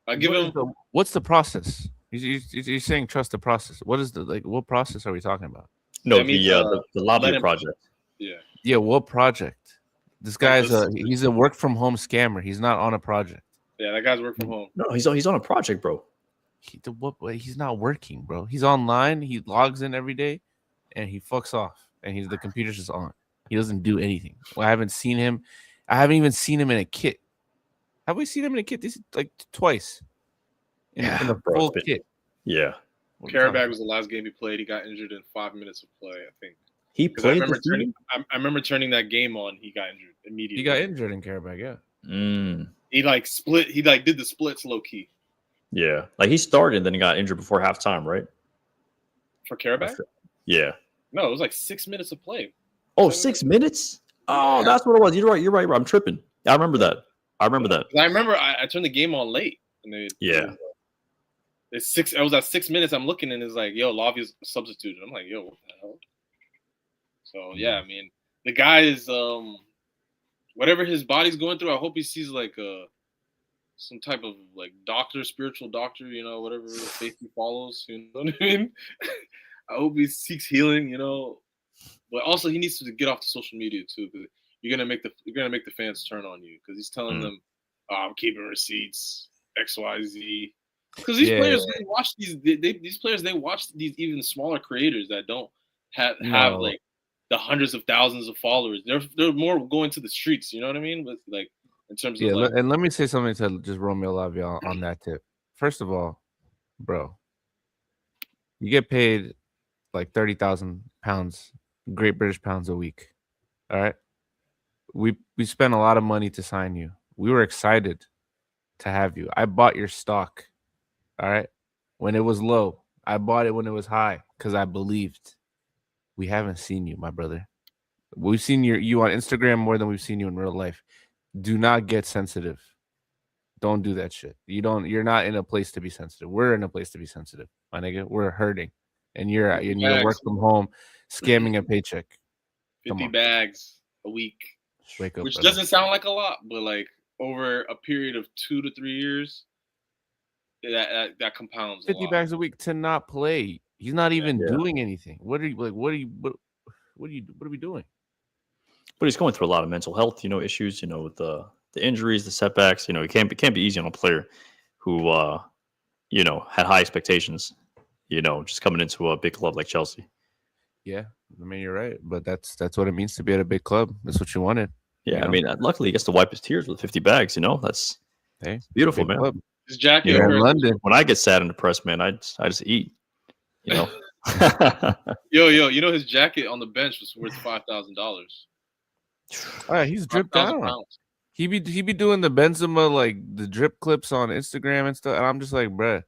I give him. What's the process? You're saying trust the process. What is what process are we talking about? No, the Lavia project. Yeah, what project? This guy's he's a work from home scammer. He's not on a project. Yeah, that guy's work from home. No, he's on a project, bro. He's not working, bro. He's online. He logs in every day, and he fucks off. And the computer's just on. He doesn't do anything. Well, I haven't seen him. I haven't even seen him in a kit. Have we seen him in a kit? This is like twice. In a full kit. Yeah. Karabag was the last game he played. He got injured in 5 minutes of play, I think. He played. I remember turning that game on. He got injured immediately. He got injured in Karabag, yeah. He like split. He like did the splits low key. Yeah, like he started and then he got injured before halftime, right? For Karabag? Yeah. No, it was like 6 minutes of play. Oh, 6 minutes? Oh, that's what it was. You're right. I'm tripping. I remember that. I remember I turned the game on late. And it's 6. I was at 6 minutes. I'm looking and it's like, yo, Lavia's substituted. I'm like, yo, what the hell? So yeah, I mean, the guy is whatever his body's going through. I hope he sees like some type of like doctor, spiritual doctor, you know, whatever faith he follows. You know what I mean? I hope he seeks healing, you know. But also he needs to get off the social media too. Because you're gonna make the fans turn on you because he's telling them, I'm keeping receipts, XYZ. Because these players they watch these players they watch these even smaller creators that don't have like the hundreds of thousands of followers. They're more going to the streets, you know what I mean? But like in terms of and let me say something to just Romeo Lavia on that tip. First of all, bro, you get paid like 30,000 pounds, Great British pounds a week. All right. We spent a lot of money to sign you. We were excited to have you. I bought your stock. All right. When it was low, I bought it when it was high because I believed. We haven't seen you, my brother. We've seen you on Instagram more than we've seen you in real life. Do not get sensitive. Don't do that shit. You're not in a place to be sensitive. We're in a place to be sensitive, my nigga. We're hurting. And you're work from home, scamming a paycheck. 50 bags a week. Wake up, which brother. Doesn't sound like a lot, but like over a period of 2 to 3 years, that compounds. 50 bags a week to not play. He's not even doing anything. What are we doing? But he's going through a lot of mental health, issues, with the injuries, the setbacks. It can't be easy on a player who had high expectations, just coming into a big club like Chelsea. Yeah, I mean, you're right, but that's what it means to be at a big club. That's what you wanted. Yeah, I mean, luckily he gets to wipe his tears with 50 bags. That's beautiful, man. Club. His jacket in London. When I get sad and depressed, man, I just eat. Yo, his jacket on the bench was worth $5,000. He's dripped down. He be doing the Benzema like the drip clips on Instagram and stuff, and I'm just like, bruh,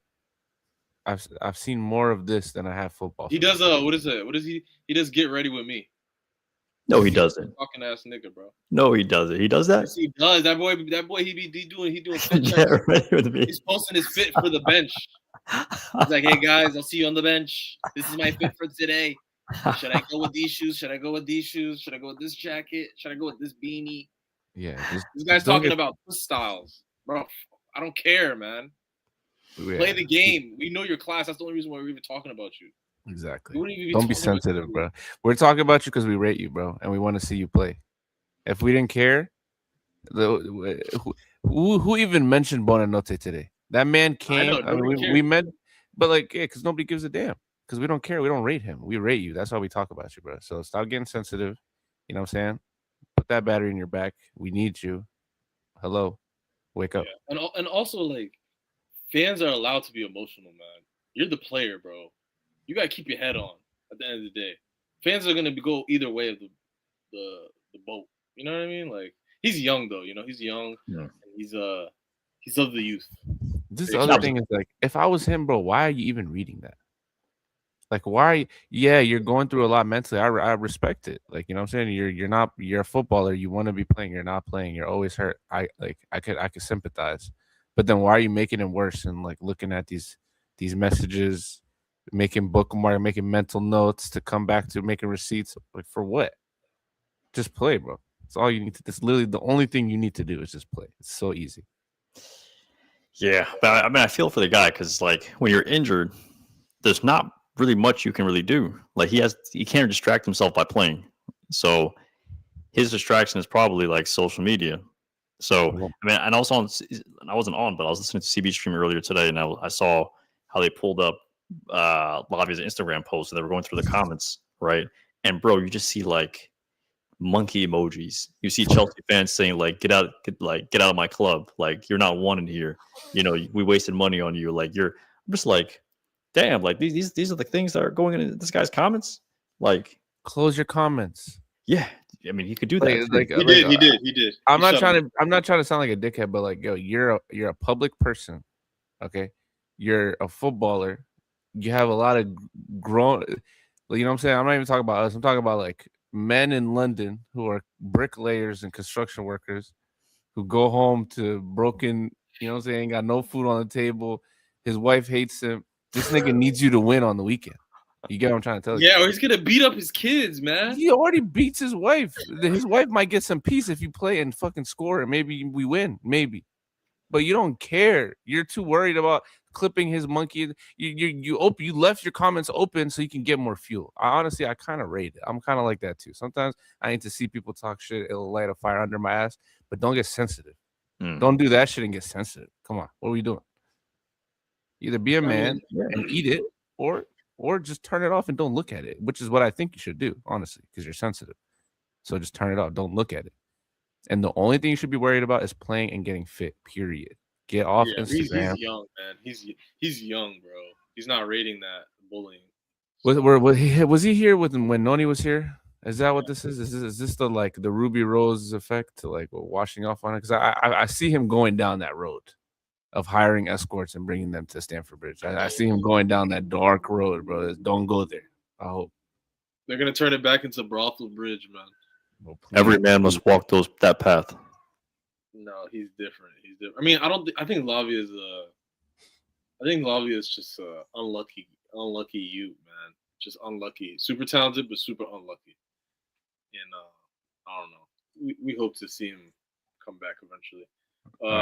I've seen more of this than I have football. He does what is it? What is he? He does get ready with me. No, he doesn't. Fucking ass nigga, bro. No, he doesn't. He does that. Yes, he does. That boy, he doing fit checks. He's posting his fit for the bench. He's like, hey guys, I'll see you on the bench. This is my fit for today. Should I go with these shoes? Should I go with these shoes? Should I go with this jacket? Should I go with this beanie? Yeah. This guy's talking about styles, bro. I don't care, man. Yeah. Play the game. We know your class. That's the only reason why we're even talking about you. Exactly. Don't be sensitive, bro. We're talking about you because we rate you, bro, and we want to see you play. If we didn't care, who even mentioned Bonanotte today? That man came. We met, but because nobody gives a damn. Because we don't care. We don't rate him. We rate you. That's how we talk about you, bro. So stop getting sensitive. You know what I'm saying? Put that battery in your back. We need you. Hello. Wake up. Yeah. And also, like, fans are allowed to be emotional, man. You're the player, bro. You got to keep your head on at the end of the day. Fans are going to go either way of the boat. You know what I mean? Like, he's young, though. He's young. Yeah. And he's of the youth. This other thing is, like, if I was him, bro, why are you even reading that? Like, why? Yeah, you're going through a lot mentally. I respect it. Like, you know what I'm saying? You're a footballer. You want to be playing. You're not playing. You're always hurt. I could sympathize. But then why are you making it worse and like looking at these messages, making bookmark, making mental notes to come back to making receipts? Like, for what? Just play, bro. It's all you need to. That's literally the only thing you need to do is just play. It's so easy. Yeah, but I mean, I feel for the guy because like when you're injured, there's not really much you can really do. Like he can't distract himself by playing. So his distraction is probably like social media. So I mean, and I was on, I wasn't on, but I was listening to CB stream earlier today, and I saw how they pulled up Lavia's Instagram post, and they were going through the comments, right? And bro, you just see like monkey emojis. You see Chelsea fans saying like, "Get out, get out of my club! Like you're not wanted here. You know, we wasted money on you. Like you're." I'm just like, damn, like these are the things that are going in this guy's comments. Like, Close your comments. yeah, I mean, he could do that. He did. I'm not trying to sound like a dickhead, but like, yo, you're a public person, okay? You're a footballer. You have a lot of grown. You know what I'm saying? I'm not even talking about us. I'm talking about like men in London who are bricklayers and construction workers who go home to broken. You know what I'm saying? Got no food on the table. His wife hates him. This nigga needs you to win on the weekend. You get what I'm trying to tell you? Yeah, or he's gonna beat up his kids, man. He already beats his wife. His wife might get some peace if you play and fucking score, and maybe we win, maybe. But you don't care. You're too worried about clipping his monkey. You left your comments open so you can get more fuel. I kind of rate it. I'm kind of like that too. Sometimes I need to see people talk shit. It'll light a fire under my ass. But don't get sensitive. Don't do that shit and get sensitive. Come on, what are we doing? Either be a man and eat it, or just turn it off and don't look at it, which is what I think you should do, honestly, because you're sensitive. So just turn it off. Don't look at it. And the only thing you should be worried about is playing and getting fit, period. Get off Instagram. He's young, man. He's young, bro. He's not rating that bullying. Was he here when Noni was here? Is that what this is? Is this the like the Ruby Rose effect to like washing off on it? Because I see him going down that road of hiring escorts and bringing them to Stamford Bridge. I see him going down that dark road, bro. Don't go there. I hope they're gonna turn it back into Brothel Bridge, man. Well, every man must walk that path. No, he's different. I mean, I think Lavia is just unlucky youth, man. Just unlucky. Super talented, but super unlucky. And I don't know. We hope to see him come back eventually.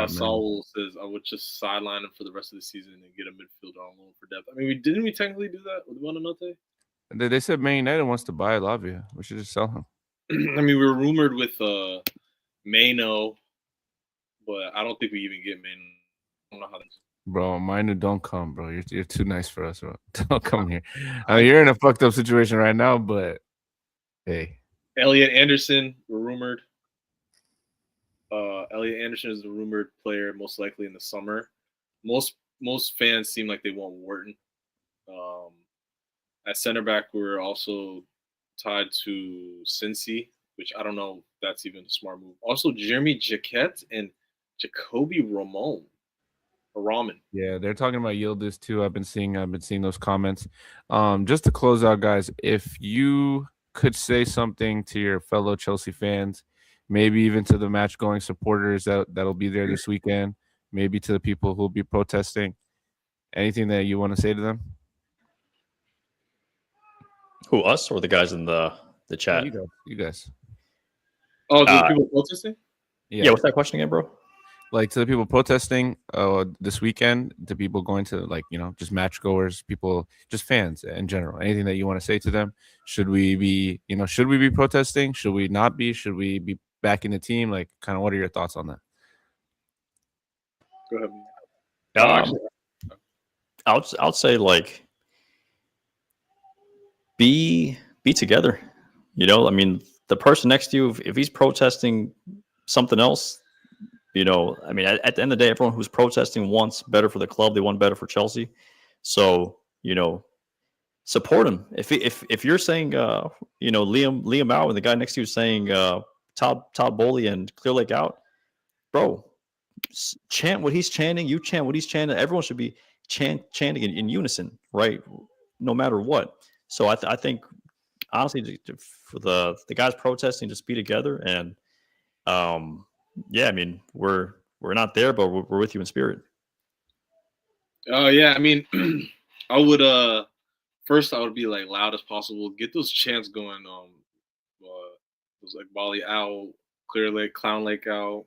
Saul says I would just sideline him for the rest of the season and get a midfielder on loan for depth. I mean, didn't we technically do that with Buonanotte? They said Man United wants to buy Lavia. We should just sell him. I mean, we were rumored with Maino, but I don't think we even get Maino. I don't know how that's. Bro, Maino, don't come, bro. You're too nice for us, bro. Don't come here. I mean, you're in a fucked up situation right now, but hey. Elliot Anderson, we're rumored. Elliot Anderson is the rumored player, most likely in the summer. Most fans seem like they want Wharton. At center back, we're also tied to Cincy, which I don't know if that's even a smart move. Also, Jeremy Jaquette and Jacoby Raman. Yeah, they're talking about Yildiz too. I've been seeing those comments. Just to close out, guys, if you could say something to your fellow Chelsea fans, maybe even to the match-going supporters that'll be there this weekend, maybe to the people who'll be protesting, anything that you want to say to them? Who, us or the guys in the chat? You guys. Oh, the people protesting? Yeah, what's that question again, bro? Like to the people protesting this weekend, to people going to just match goers, people, just fans in general. Anything that you want to say to them? Should we be protesting? Should we not be? Should we be backing the team? Like, kind of, what are your thoughts on that? Go ahead. I'll say like be together. I mean, the person next to you, if he's protesting something else, I mean, at the end of the day, everyone who's protesting wants better for the club. They want better for Chelsea. So, support him. If you're saying, Liam out, and the guy next to you is saying Todd Bowley and Clear Lake out, bro, chant what he's chanting. You chant what he's chanting. Everyone should be chanting in unison, right? No matter what. So I think, honestly, for the guys protesting, just be together. And yeah, I mean, we're not there, but we're with you in spirit. Oh yeah, I mean, I would first I would be like loud as possible. Get those chants going. Those like Bali out, Clear Lake, Clown Lake out.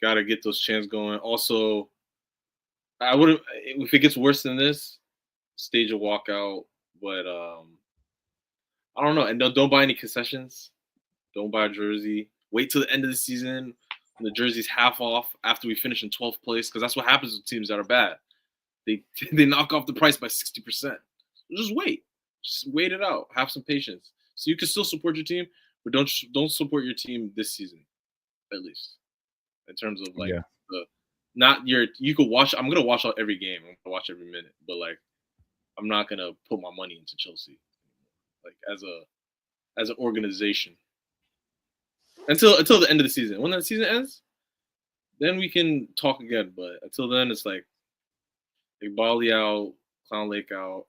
Got to get those chants going. Also, I wouldn't, if it gets worse than this, stage a walkout. But I don't know, and don't buy any concessions. Don't buy a jersey. Wait till the end of the season when the jersey's half off after we finish in 12th place, because that's what happens with teams that are bad. They knock off the price by 60%. Just wait. Just wait it out. Have some patience. So you can still support your team, but don't support your team this season, at least. In terms of like you could watch. I'm gonna watch out every game. I'm gonna watch every minute, but like I'm not gonna put my money into Chelsea, like as an organization until the end of the season. When that season ends, then we can talk again. But until then, it's like Bali out, Clown Lake out.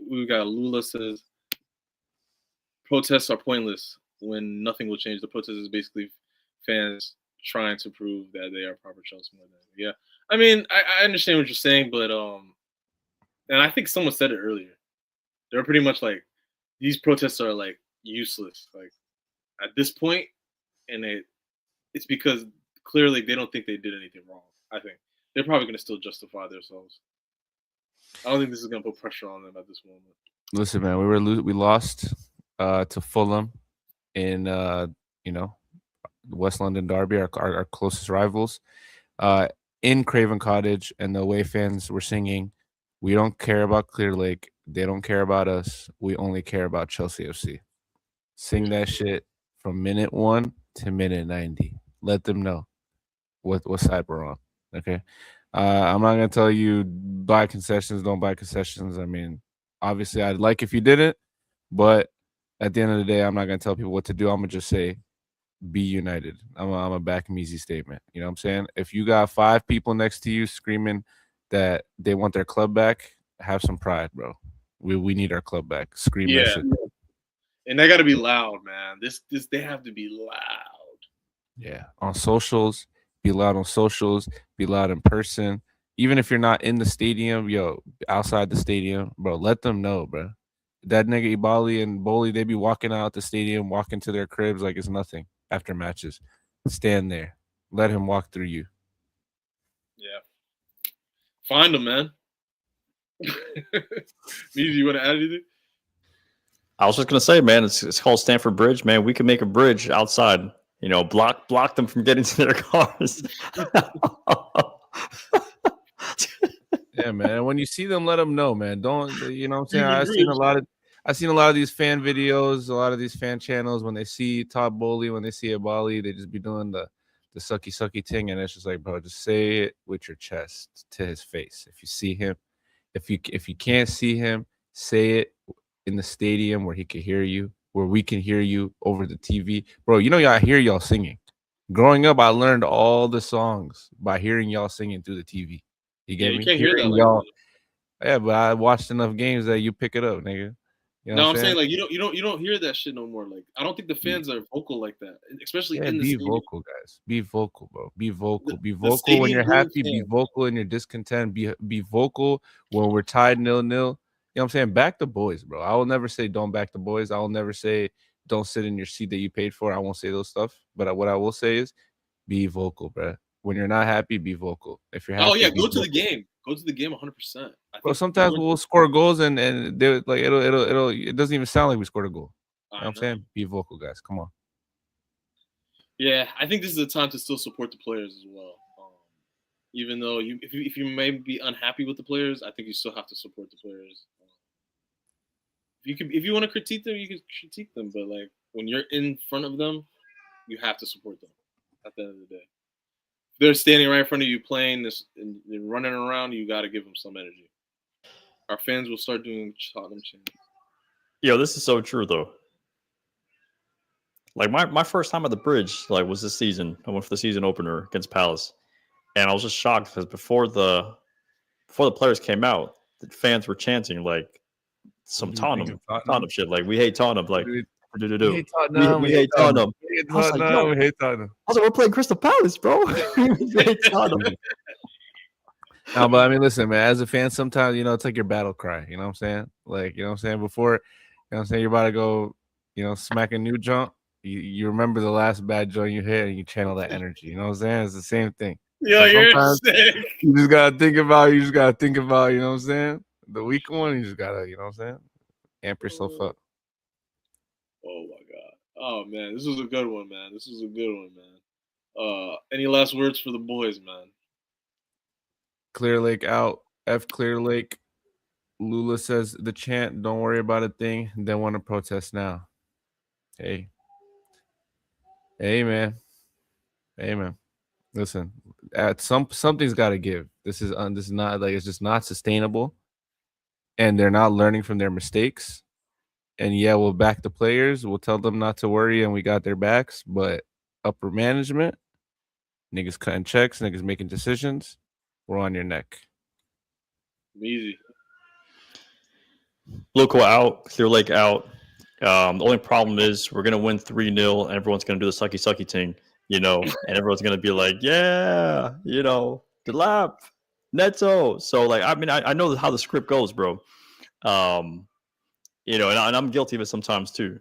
We got Lula says protests are pointless when nothing will change. The protest is basically fans trying to prove that they are proper Chelsea more than yeah. I mean, I understand what you're saying, but and I think someone said it earlier. They're pretty much like these protests are like useless. Like at this point, and it's because clearly they don't think they did anything wrong. I think they're probably going to still justify themselves. I don't think this is going to put pressure on them at this moment. Listen, man, we lost to Fulham in West London derby, our closest rivals, in Craven Cottage, and the away fans were singing, "We don't care about Clear Lake. They don't care about us. We only care about Chelsea FC." Sing that shit from minute 1 to minute 90. Let them know what side we're on. Okay. I'm not gonna tell you buy concessions, don't buy concessions. I mean, obviously, I'd like if you didn't, but at the end of the day, I'm not gonna tell people what to do. I'm gonna just say, be united. I'm a back me easy statement. You know what I'm saying? If you got 5 people next to you screaming that they want their club back, have some pride, bro. We need our club back. Scream that shit. And they got to be loud, man. This they have to be loud. Yeah, on socials, be loud on socials, be loud in person. Even if you're not in the stadium, outside the stadium, bro, let them know, bro. That nigga Ibali and Boli, they be walking out the stadium, walking to their cribs like it's nothing after matches. Stand there. Let him walk through you. Yeah. Find him, man. Meezy, you want to add anything? I was just gonna say, man, it's called Stamford Bridge, man. We can make a bridge outside. Block them from getting to their cars. Yeah, man. When you see them, let them know, man. Don't you know what I'm saying? I've seen a lot of these fan videos, a lot of these fan channels. When they see Todd Bowley, when they see Ibali, they just be doing the sucky thing, and it's just like, bro, just say it with your chest to his face. If you see him, if you can't see him, say it in the stadium where he can hear you, where we can hear you over the TV, bro. I hear y'all singing. Growing up, I learned all the songs by hearing y'all singing through the TV. You get me? You can't hear that, y'all. Yeah, but I watched enough games that you pick it up, nigga. You know I'm saying like you don't hear that shit no more. Like I don't think the fans are vocal like that, especially in the stadium. Be vocal, guys. Be vocal, bro. Be vocal. Be vocal when you're happy. Be vocal when you're discontent. Be vocal when we're tied 0-0. You know what I'm saying? Back the boys, bro. I will never say don't back the boys. I will never say don't sit in your seat that you paid for. I won't say those stuff. But what I will say is be vocal, bro. When you're not happy, be vocal. If you're happy, go to the game. Go to the game 100%. Well, sometimes we'll score goals and they like it doesn't even sound like we scored a goal. You know what I'm saying? Be vocal, guys. Come on. Yeah, I think this is a time to still support the players as well. Even though if you may be unhappy with the players, I think you still have to support the players. If you want to critique them, you can critique them, but like when you're in front of them, you have to support them. At the end of the day, if they're standing right in front of you playing this and running around, you got to give them some energy. Our fans will start doing Tottenham chants. Yo, this is so true though. Like my first time at the bridge, was this season. I went for the season opener against Palace, and I was just shocked because before the players came out, the fans were chanting like some Tottenham shit. Like we hate Tottenham. Like we hate Tottenham. We hate Tottenham. I was like, we hate Tottenham. I was like, we're playing Crystal Palace, bro. We hate Tottenham. No, but I mean, listen, man. As a fan, sometimes it's like your battle cry. You know what I'm saying? Like you know what I'm saying before. You know what I'm saying? You're about to go, smack a new jump. You remember the last bad joint you hit, and you channel that energy. You know what I'm saying? It's the same thing. Yeah, you're sick. You just gotta think about. You know what I'm saying? The weak one, you just gotta, you know what I'm saying? Amp yourself up. Oh my god. Oh man, this was a good one, man. This was a good one, man. Any last words for the boys, man? Clear Lake out. F Clear Lake. Lula says the chant, don't worry about a thing. They want to protest now. Hey. Hey, man. Hey, man. Listen, something's got to give. This is not like, it's just not sustainable. And they're not learning from their mistakes. And yeah, we'll back the players. We'll tell them not to worry and we got their backs. But upper management, niggas cutting checks, niggas making decisions, we're on your neck. Easy. Local out, Clear Lake out. The only problem is we're gonna win 3-0, and everyone's gonna do the sucky thing, and everyone's gonna be like, yeah, the lap, Neto. So like, I mean, I know how the script goes, bro. And I'm guilty of it sometimes too.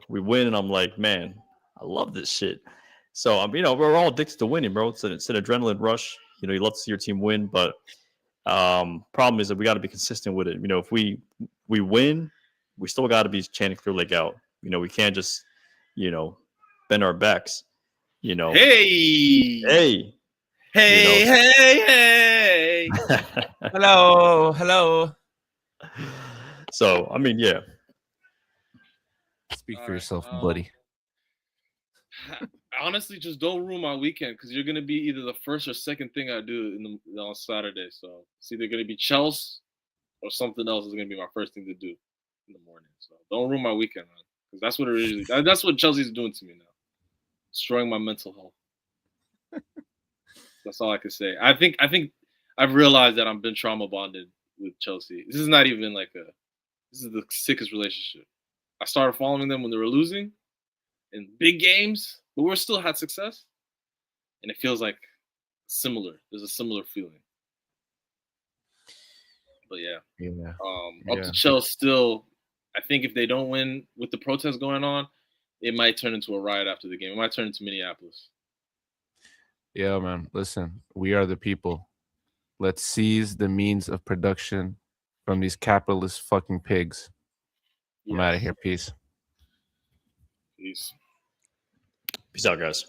We win, and I'm like, man, I love this shit. So we're all addicted to winning, bro. It's an adrenaline rush. You love to see your team win, but problem is that we got to be consistent with it. If we win, we still got to be chanting Clear Lake out. We can't just bend our backs. Hey, hey, hey. Hello. So I mean, yeah. Speak for yourself, buddy. Honestly, just don't ruin my weekend because you're gonna be either the first or second thing I do on Saturday. So it's either gonna be Chelsea or something else is gonna be my first thing to do in the morning. So don't ruin my weekend, man, because that's what it usually. That's what Chelsea's doing to me now, destroying my mental health. That's all I can say. I think I've realized that I've been trauma bonded with Chelsea. This is not even like this is the sickest relationship. I started following them when they were losing in big games, but we still had success. And it feels like similar. There's a similar feeling. But yeah. Up to Chelsea still, I think if they don't win with the protests going on, it might turn into a riot after the game. It might turn into Minneapolis. Yeah, man. Listen, we are the people. Let's seize the means of production from these capitalist fucking pigs. I'm out of here. Peace. Peace out, guys.